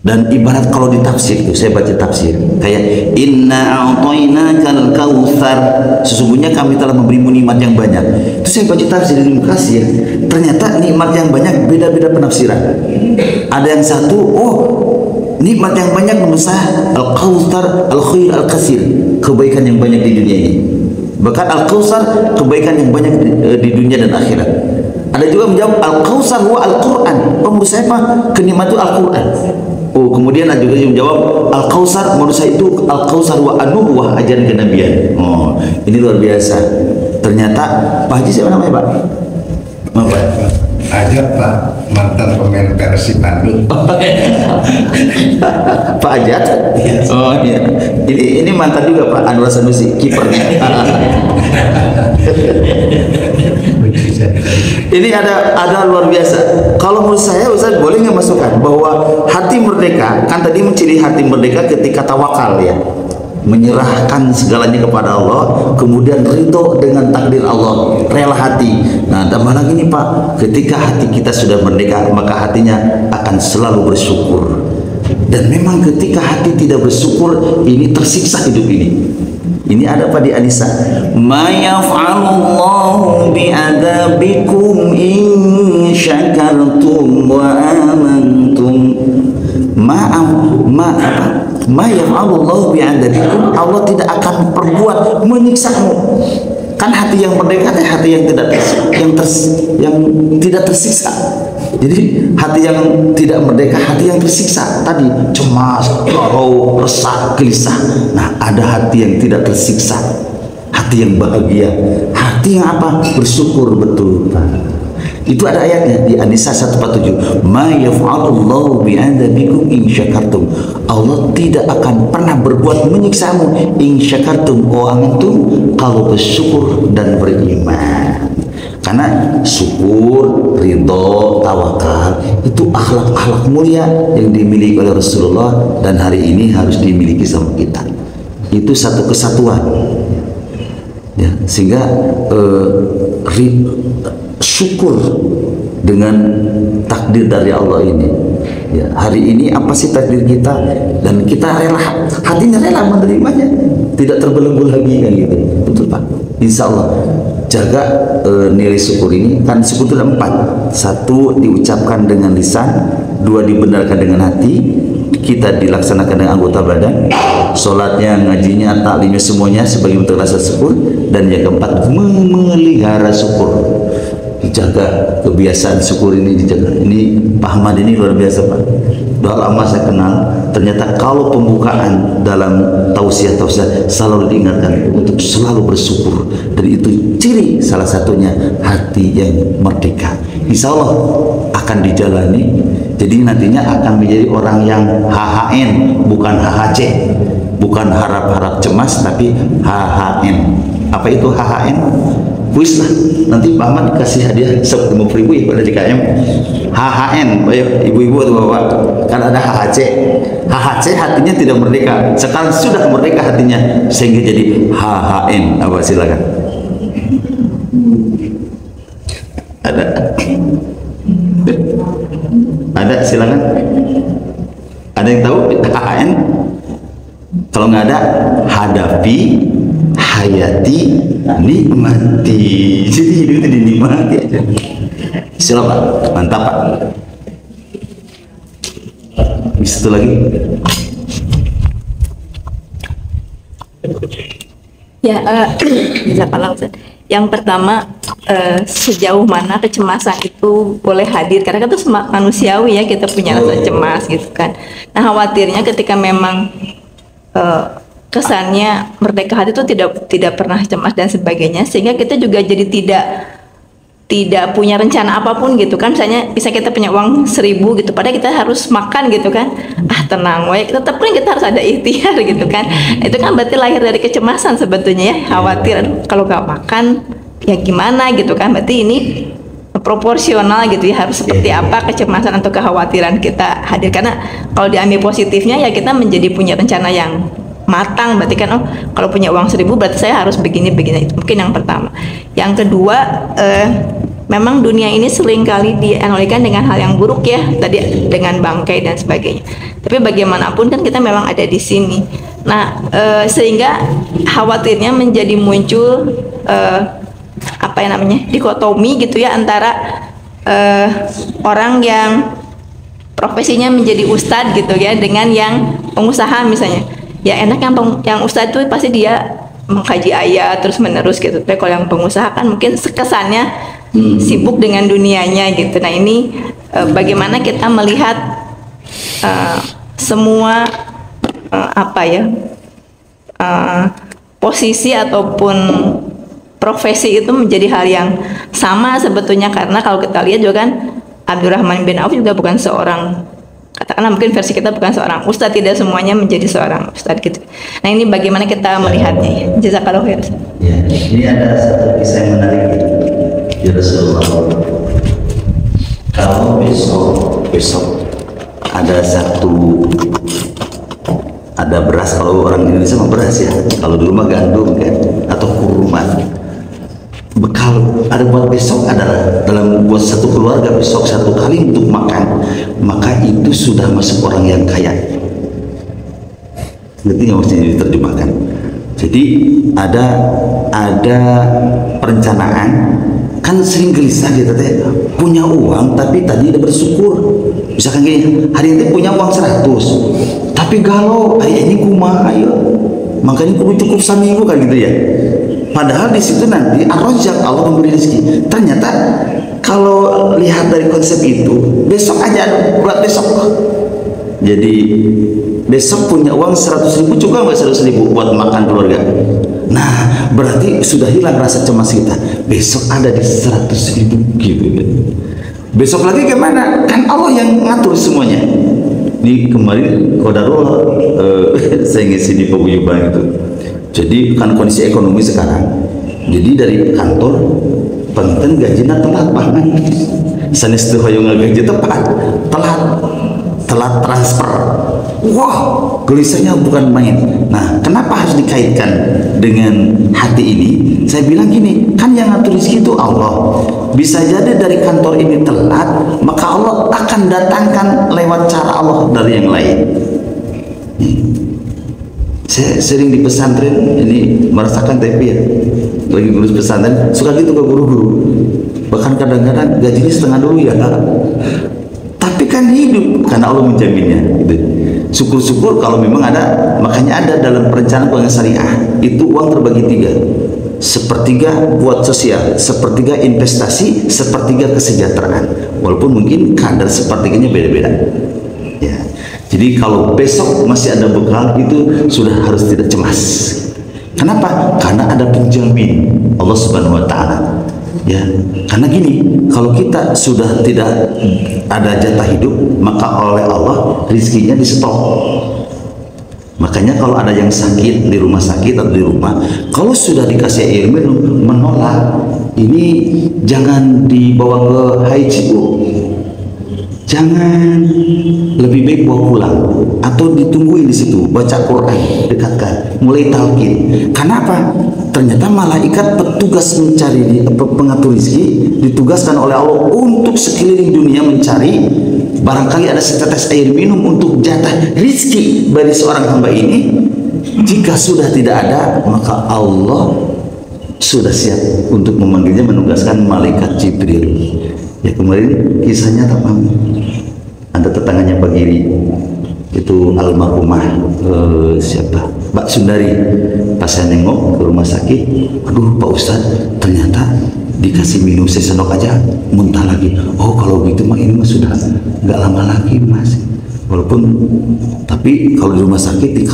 S1: Dan ibarat kalau ditafsir itu, saya baca tafsir kayak inna a'tainakal kautsar, sesungguhnya kami telah memberimu nikmat yang banyak. Itu saya baca tafsir di Kasir, ternyata nikmat yang banyak beda-beda penafsiran. Ada yang satu, oh nikmat yang banyak membesar al-kautsar al-khair al-katsir, kebaikan yang banyak di dunia ini. Bahkan al-kautsar kebaikan yang banyak di dunia dan akhirat. Ada juga menjawab al-kautsar wa al-Quran. Oh menurut saya apa? Kenikmatan itu Al-Quran. Oh, kemudian ada juga yang menjawab Al-Kautsar menurut saya itu Al-Kautsar wa anubuwah, ajaran kenabian. Oh, ini luar biasa. Ternyata Pak Haji siapa namanya Pak? Apa?
S3: Ajat Pak, mantan pemain Persib Bandung.
S1: Pak Ajat? Oh iya. Ini mantan juga Pak Anwar Sanusi, kipernya. Ini ada luar biasa. Kalau menurut saya Ustaz boleh nggak masukkan bahwa hati merdeka kan tadi menciri hati merdeka ketika tawakal ya, menyerahkan segalanya kepada Allah, kemudian ridho dengan takdir Allah, rela hati. Nah tambah lagi nih Pak, ketika hati kita sudah merdeka maka hatinya akan selalu bersyukur. Dan memang ketika hati tidak bersyukur ini tersiksa hidup ini. Ini ada Pak di Anissa. Ma yaf'alullahu bi'adabikum in syakartum wa amantum. Ma yaf'alullahu bi'adabikum, Allah tidak akan perbuat menyiksamu. Kan hati yang merdeka adalah hati yang tidak tersiksa. Jadi hati yang tidak merdeka, hati yang tersiksa tadi, cemas, galau, resah, gelisah. Nah, ada hati yang tidak tersiksa, hati yang bahagia, hati yang apa? Bersyukur betul. Itu ada ayatnya di An-Nisa 147. Ma yaf'alullahu bi'adabikum in syakartum. Allah tidak akan pernah berbuat menyiksamu in syakartum wa amantum, kalau bersyukur dan beriman. Karena syukur, ridho, tawakal itu akhlak-akhlak mulia yang dimiliki oleh Rasulullah dan hari ini harus dimiliki sama kita. Itu satu kesatuan. Ya, sehingga syukur dengan takdir dari Allah ini. Ya, hari ini apa sih takdir kita dan kita rela, hatinya rela menerimanya, tidak terbelenggu lagi kan gitu. Betul Pak. Insya Allah jaga nilai syukur ini. Kan syukur itu ada 4. 1 diucapkan dengan lisan, 2 dibenarkan dengan hati, kita dilaksanakan dengan anggota badan, sholatnya, ngajinya, taklimnya, semuanya sebagai bentuk rasa syukur. Dan yang keempat, memelihara syukur, dijaga kebiasaan syukur ini, dijaga. Ini Pak Ahmad ini luar biasa Pak. Udah lama saya kenal, ternyata kalau pembukaan dalam tausiah selalu diingatkan untuk selalu bersyukur, dan itu ciri salah satunya hati yang merdeka. Insya Allah akan dijalani. Jadi nantinya akan menjadi orang yang HHN, bukan HHC, bukan harap-harap cemas, tapi HHN. Apa itu HHN? Kuis lah, nanti Pak Ahmad dikasih hadiah 50.000 ya pada DKM. HHN, ayo ibu-ibu atau bapak, kan ada HHC. HHC hatinya tidak merdeka, sekarang sudah merdeka hatinya sehingga jadi HHN. Apa, silakan. Ada silakan. Ada yang tahu HHN? Kalau nggak ada, hadapi, hayati, nikmati. Jadi hidup itu dinikmati aja. Silakan Pak, mantap Pak. Bisa satu lagi.
S4: Ya, yang pertama, sejauh mana kecemasan itu boleh hadir, karena kan itu manusiawi ya, kita punya rasa cemas gitu kan. Nah, khawatirnya ketika memang kesannya merdeka hati itu tidak pernah cemas dan sebagainya, sehingga kita juga jadi tidak punya rencana apapun gitu kan. Misalnya bisa kita punya uang 1.000 gitu, padahal kita harus makan gitu kan, tenang we, tetap kan kita harus ada ikhtiar gitu kan. Itu kan berarti lahir dari kecemasan sebetulnya ya, khawatir aduh, kalau gak makan ya gimana gitu kan. Berarti ini proporsional gitu ya, harus seperti apa kecemasan atau kekhawatiran kita hadir. Karena kalau diambil positifnya ya, kita menjadi punya rencana yang matang. Berarti kan, oh kalau punya uang 1.000 berarti saya harus begini. Itu mungkin yang pertama. Yang kedua, memang dunia ini seringkali dianalogikan dengan hal yang buruk ya, tadi dengan bangkai dan sebagainya. Tapi bagaimanapun kan kita memang ada di sini. Nah, sehingga khawatirnya menjadi muncul apa yang namanya dikotomi gitu ya, antara orang yang profesinya menjadi ustadz gitu ya, dengan yang pengusaha misalnya. Ya enak yang ustadz itu pasti dia mengkaji ayat terus menerus gitu. Tapi kalau yang pengusaha kan mungkin kesannya sibuk dengan dunianya gitu. Nah ini bagaimana kita melihat semua posisi ataupun profesi itu menjadi hal yang sama sebetulnya. Karena kalau kita lihat juga kan, Abdurrahman bin Auf juga bukan seorang, katakanlah mungkin versi kita bukan seorang ustadz, tidak semuanya menjadi seorang ustadz gitu. Nah ini bagaimana kita melihatnya? Jazakallahu khair.
S1: Ya, ini ada satu kisah yang menarik ya Rasulullah. Kalau besok ada beras, kalau orang Indonesia mah beras ya, kalau dulu mah gandum kan, atau kurma. Bekal ada buat besok adalah dalam buat satu keluarga besok satu kali untuk makan, maka itu sudah masuk orang yang kaya. Ngerti nggak maksudnya diterjemahkan? Jadi ada perencanaan. Kan sering gelisah kita teh, punya uang tapi tadi udah bersyukur. Misalkan gini, hari ini punya uang 100 tapi galau, ini kumaha ayo, makanya kudu cukup seminggu kan gitu ya. Padahal di situ nanti ar-razzaq, Allah memberi rezeki. Ternyata kalau lihat dari konsep itu, besok aja buat besok. Jadi besok punya uang 100.000 cukup nggak 100.000 buat makan keluarga? Nah berarti sudah hilang rasa cemas kita. Besok ada di 100.000 gitu kan. Besok lagi gimana? Kan Allah yang ngatur semuanya. Di kemarin qadarullah saya ngisi di paguyuban itu. Jadi kan kondisi ekonomi sekarang, jadi dari kantor penting gajinya telat banget. Sanes teu hoyong gaji telat transfer. Wah, gelisahnya bukan main. Nah, kenapa harus dikaitkan dengan hati ini? Saya bilang gini, kan yang ngatur rezeki itu Allah. Bisa jadi dari kantor ini telat, maka Allah akan datangkan lewat cara Allah dari yang lain. Saya sering di pesantren ini merasakan tapi ya, lagi ngurus pesantren suka gitu ke guru-guru. Bahkan kadang-kadang gajinya setengah dulu ya. Tapi kan hidup karena Allah menjaminnya gitu. Syukur-syukur kalau memang ada, makanya ada dalam perencanaan keuangan syariah itu uang terbagi 3. Sepertiga buat sosial, sepertiga investasi, sepertiga kesejahteraan. Walaupun mungkin kadar sepertiganya beda-beda. Ya. Jadi kalau besok masih ada bekal itu sudah harus tidak cemas. Kenapa? Karena ada penjamin Allah Subhanahu wa taala. Ya, karena gini, kalau kita sudah tidak ada jatah hidup, maka oleh Allah rizkinya di stop. Makanya kalau ada yang sakit di rumah sakit atau di rumah, kalau sudah dikasih air minum menolak, ini jangan dibawa ke ICU, jangan, lebih baik bawa pulang atau ditungguin di situ, baca Quran, dekatkan, mulai talqin. Kenapa? Ternyata malaikat petugas mencari pengatur rezeki ditugaskan oleh Allah untuk sekeliling dunia mencari barangkali ada setetes air minum untuk jatah rizki bagi seorang hamba ini. Jika sudah tidak ada, maka Allah sudah siap untuk memanggilnya, menugaskan malaikat Jibril. Ya, kemarin kisahnya apa? Ada tetangganya Pak Giri, itu almarhumah siapa? Mbak Sundari. Pas saya nengok ke rumah sakit, aduh Pak Ustadz, ternyata dikasih minum sesendok aja muntah lagi. Oh kalau gitu mah ini mah sudah nggak lama lagi Mas. Walaupun tapi kalau di rumah sakit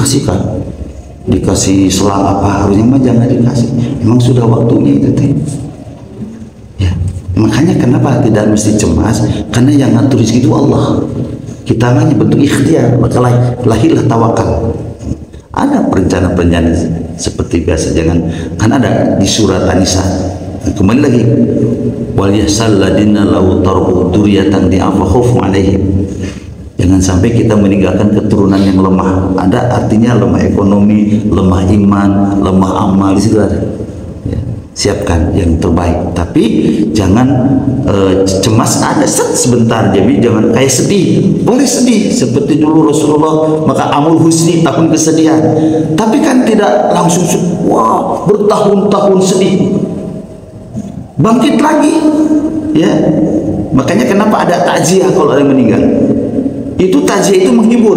S1: dikasih selang apa, harusnya mah jangan dikasih. Emang sudah waktunya itu teh. Ya, makanya kenapa tidak mesti cemas? Karena yang ngatur rezeki itu Allah. Kita hanya bentuk ikhtiar, maka lahirlah tawakal. Ada perencanaan seperti biasa, jangan, kan ada di surat An-Nisa. Kembali lagi, wal yasalladina lau tarbu duriyatan di'afa khaufu alaihim. Jangan sampai kita meninggalkan keturunan yang lemah. Ada artinya lemah ekonomi, lemah iman, lemah amal, di situ ada. Ya, siapkan yang terbaik, tapi jangan cemas, ada sebentar, jadi jangan kayak sedih. Boleh sedih seperti dulu Rasulullah, maka amul husni, tahun kesedihan, tapi kan tidak langsung wah bertahun-tahun sedih, bangkit lagi. Ya, makanya kenapa ada takziah kalau ada yang meninggal. Itu takziah itu menghibur.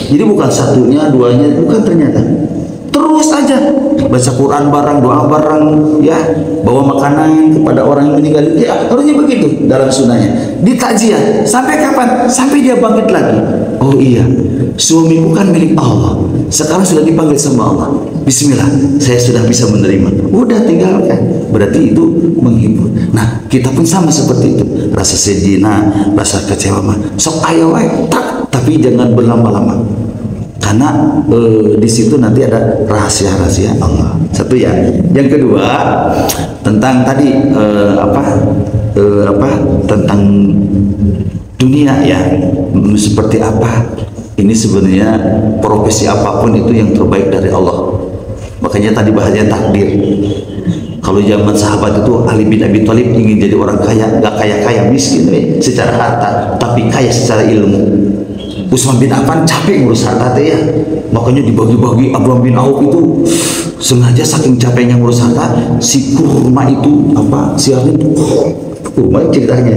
S1: Jadi bukan satunya, duanya, bukan, ternyata terus aja baca Quran bareng, doa bareng, ya, bawa makanan kepada orang yang meninggal. Ya, harusnya begitu dalam sunnahnya. Di takziah sampai kapan? Sampai dia bangkit lagi. Oh iya, suamiku kan milik Allah, sekarang sudah dipanggil sama Allah. Bismillah, saya sudah bisa menerima. Udah tinggalkan. Berarti itu menghibur. Nah, kita pun sama seperti itu. Rasa sedih, rasa kecewa mah sok ayo tapi jangan berlama-lama. Karena di situ nanti ada rahasia-rahasia Allah. Satu ya. Yang kedua tentang tadi tentang dunia ya, seperti apa. Ini sebenarnya profesi apapun itu yang terbaik dari Allah. Makanya tadi bahasanya takdir. Kalau zaman sahabat itu Ali bin Abi Thalib ingin jadi orang kaya, gak kaya-kaya, miskin secara harta, tapi kaya secara ilmu. Utsman bin Affan capek ngurus harta teh ya, makanya dibagi-bagi. Abdullah bin Auf itu sengaja saking capeknya ngurus harta, si kurma itu siarnya itu kurma ceritanya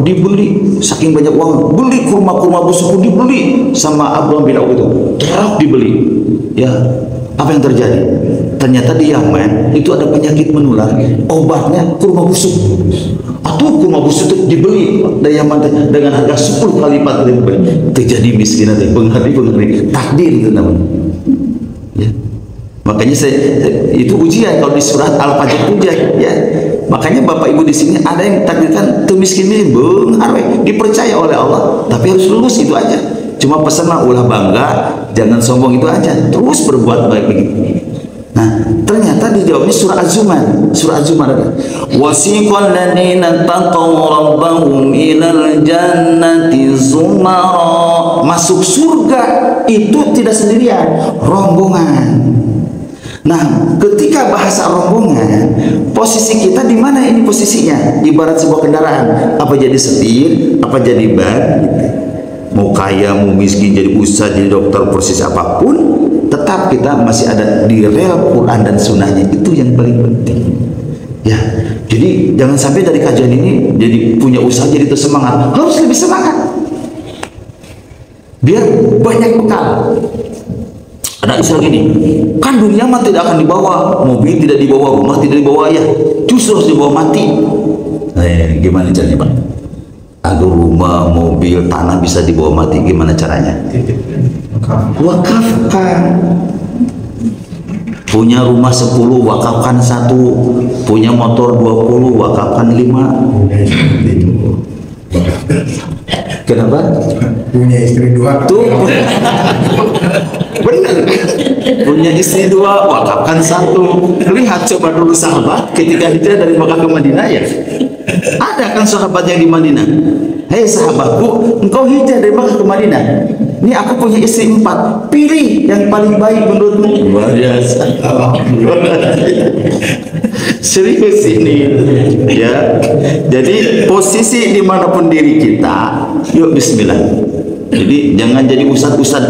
S1: dibeli saking banyak uang, beli kurma busuk dibeli sama Abdullah bin Auf itu, truk dibeli. Ya, apa yang terjadi? Ternyata di Yaman itu ada penyakit menular, obatnya kurma busuk. Atau kurma busuk itu dibeli dari Yaman dengan harga 10 kali lipat lebih baik. Terjadi miskin, ada penghari takdir itu namanya. Ya. Makanya itu ujian kalau di surat Al-Fajr ujian ya. Makanya Bapak Ibu di sini ada yang takdirkan tuh miskin dipercaya oleh Allah, tapi harus lulus, itu aja. Cuma pesan ulah bangga, jangan sombong, itu aja. Terus berbuat baik begitu. Nah, ternyata dijawabnya surah Az-Zumar. Surah Az-Zumar ada. Wasiqal ladzina taqaw rabbahum ilal jannati zumara. Masuk surga itu tidak sendirian, rombongan. Nah, ketika bahasa rombongan, posisi kita di mana ini posisinya? Ibarat sebuah kendaraan, apa jadi setir, apa jadi ban, gitu. Mau kaya, mau miskin, jadi ustaz, jadi dokter, posisi apapun, tetap kita masih ada di rel Quran dan sunnahnya. Itu yang paling penting. Ya, jadi jangan sampai dari kajian ini jadi punya usaha, jadi tersemangat. Harus lebih semangat. biar banyak bekal. Ada istilah gini, kan dunia mah tidak akan dibawa, mobil tidak dibawa, rumah tidak dibawa ayah, justru harus dibawa mati. Gimana caranya Pak? Agar rumah, mobil, tanah bisa dibawa mati, gimana caranya? Wakafkan. Punya rumah 10, wakafkan 1. Punya motor 20, wakafkan 5. Kenapa?
S3: Punya istri 2.
S1: Tuh. Benar. Punya istri 2, wakafkan 1. Lihat coba dulu sahabat ketika hijrah dari Makkah ke Madinah ya. Ada kan sahabat yang di Madinah. Hei sahabatku, engkau hijrah dari Makkah ke Madinah. Ini aku punya istri 4, pilih yang paling baik menurutmu. Luar biasa. Serius ini ya. Jadi posisi dimanapun diri kita, yuk bismillah. Jadi jangan jadi ustad-ustad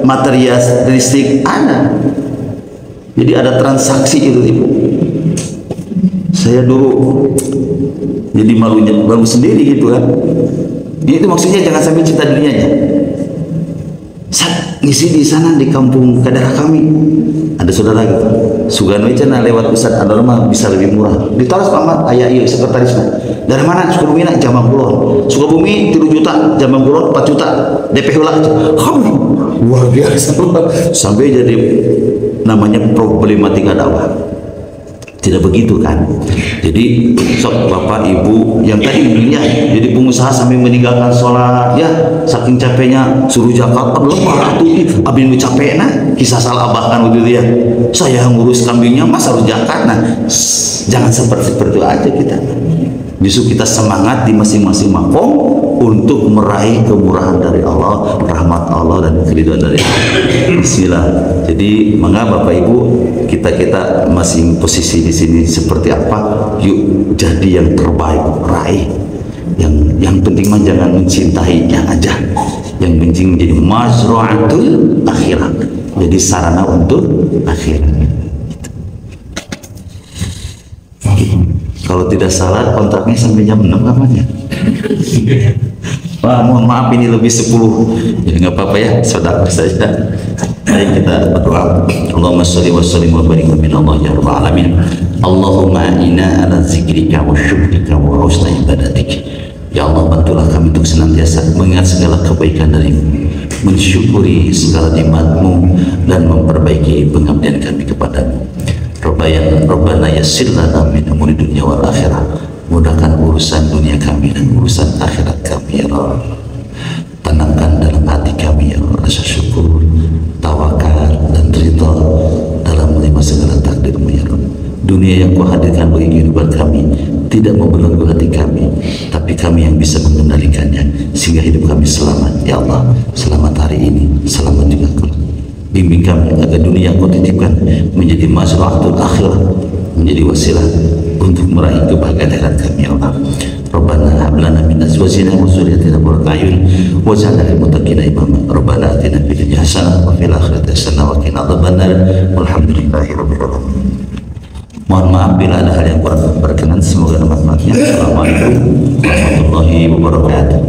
S1: materialistik ada. Jadi ada transaksi itu ibu. Saya dulu jadi malu sendiri gitu kan. Itu maksudnya jangan sampai cinta dunianya. Ngisi di sana di kampung daerah kami ada saudara gitu Sugano cina lewat Ustaz ada rumah bisa lebih murah ditaras pamat ayah iya sekretarisnya dari mana Sukabumi nak Jamang Kulon Sukabumi 3 juta Jamang Kulon 4 juta DP ulah kamu luar biasa sampai jadi namanya problematika dakwah. Tidak begitu kan? Jadi sok bapak ibu yang tadi ya, jadi pengusaha sambil meninggalkan sholat ya saking capeknya suruh zakat lemah tuh abis capek nah kisah salah abah kan gitu ya saya ngurus kambingnya mas harus zakat nah jangan seperti itu aja kita justru kita semangat di masing-masing makom untuk meraih kemurahan dari Allah, rahmat Allah dan keridhaan dari Allah. Bismillah. Jadi mangga Bapak Ibu, kita masing posisi di sini seperti apa? Yuk jadi yang terbaik, raih. Yang penting mah jangan mencintainya aja. Yang penting menjadi mazra'atul akhirah. Jadi sarana untuk akhirat. Kalau tidak salah kontraknya sampai jam 6 kapannya? Wah, mohon maaf ini lebih 10. Ya nggak apa-apa ya, sedekah saja. Mari kita berdoa. Allahumma shalli wa sallim wa barik ala ya rabbal alamin. Allahumma inna ala zikrika wa syukrika wa husni ibadatik. Ya Allah, bantulah kami untuk senantiasa mengingat segala kebaikan darimu, mensyukuri segala nikmat-Mu dan memperbaiki pengabdian kami kepadamu. Rabbana yassir lana min umuri dunya wal akhirah. Mudahkan urusan dunia kami dan urusan akhirat kami ya Allah. Tanamkan dalam hati kami ya Allah rasa syukur, tawakal dan ridha dalam menerima segala takdir-Mu ya Allah. Dunia yang Kau hadirkan bagi kehidupan kami tidak membelenggu hati kami, tapi kami yang bisa mengendalikannya sehingga hidup kami selamat ya Allah. Selamat hari ini, selamat juga kelak. Bimbing kami agar dunia yang Kau titipkan menjadi mazra'atul akhirah, menjadi wasilah untuk meraih kebahagiaan akhirat kami ya Allah. Rabbana hab lana min azwajina wa dhurriyyatina qurrata a'yun waj'alna lil muttaqina imama. Rabbana atina fid dunya hasanah wa fil akhirati hasanah wa qina adzabannar. Walhamdulillahi rabbil alamin. Mohon maaf bila ada hal yang kurang berkenan, semoga bermanfaat. Assalamualaikum warahmatullahi wabarakatuh.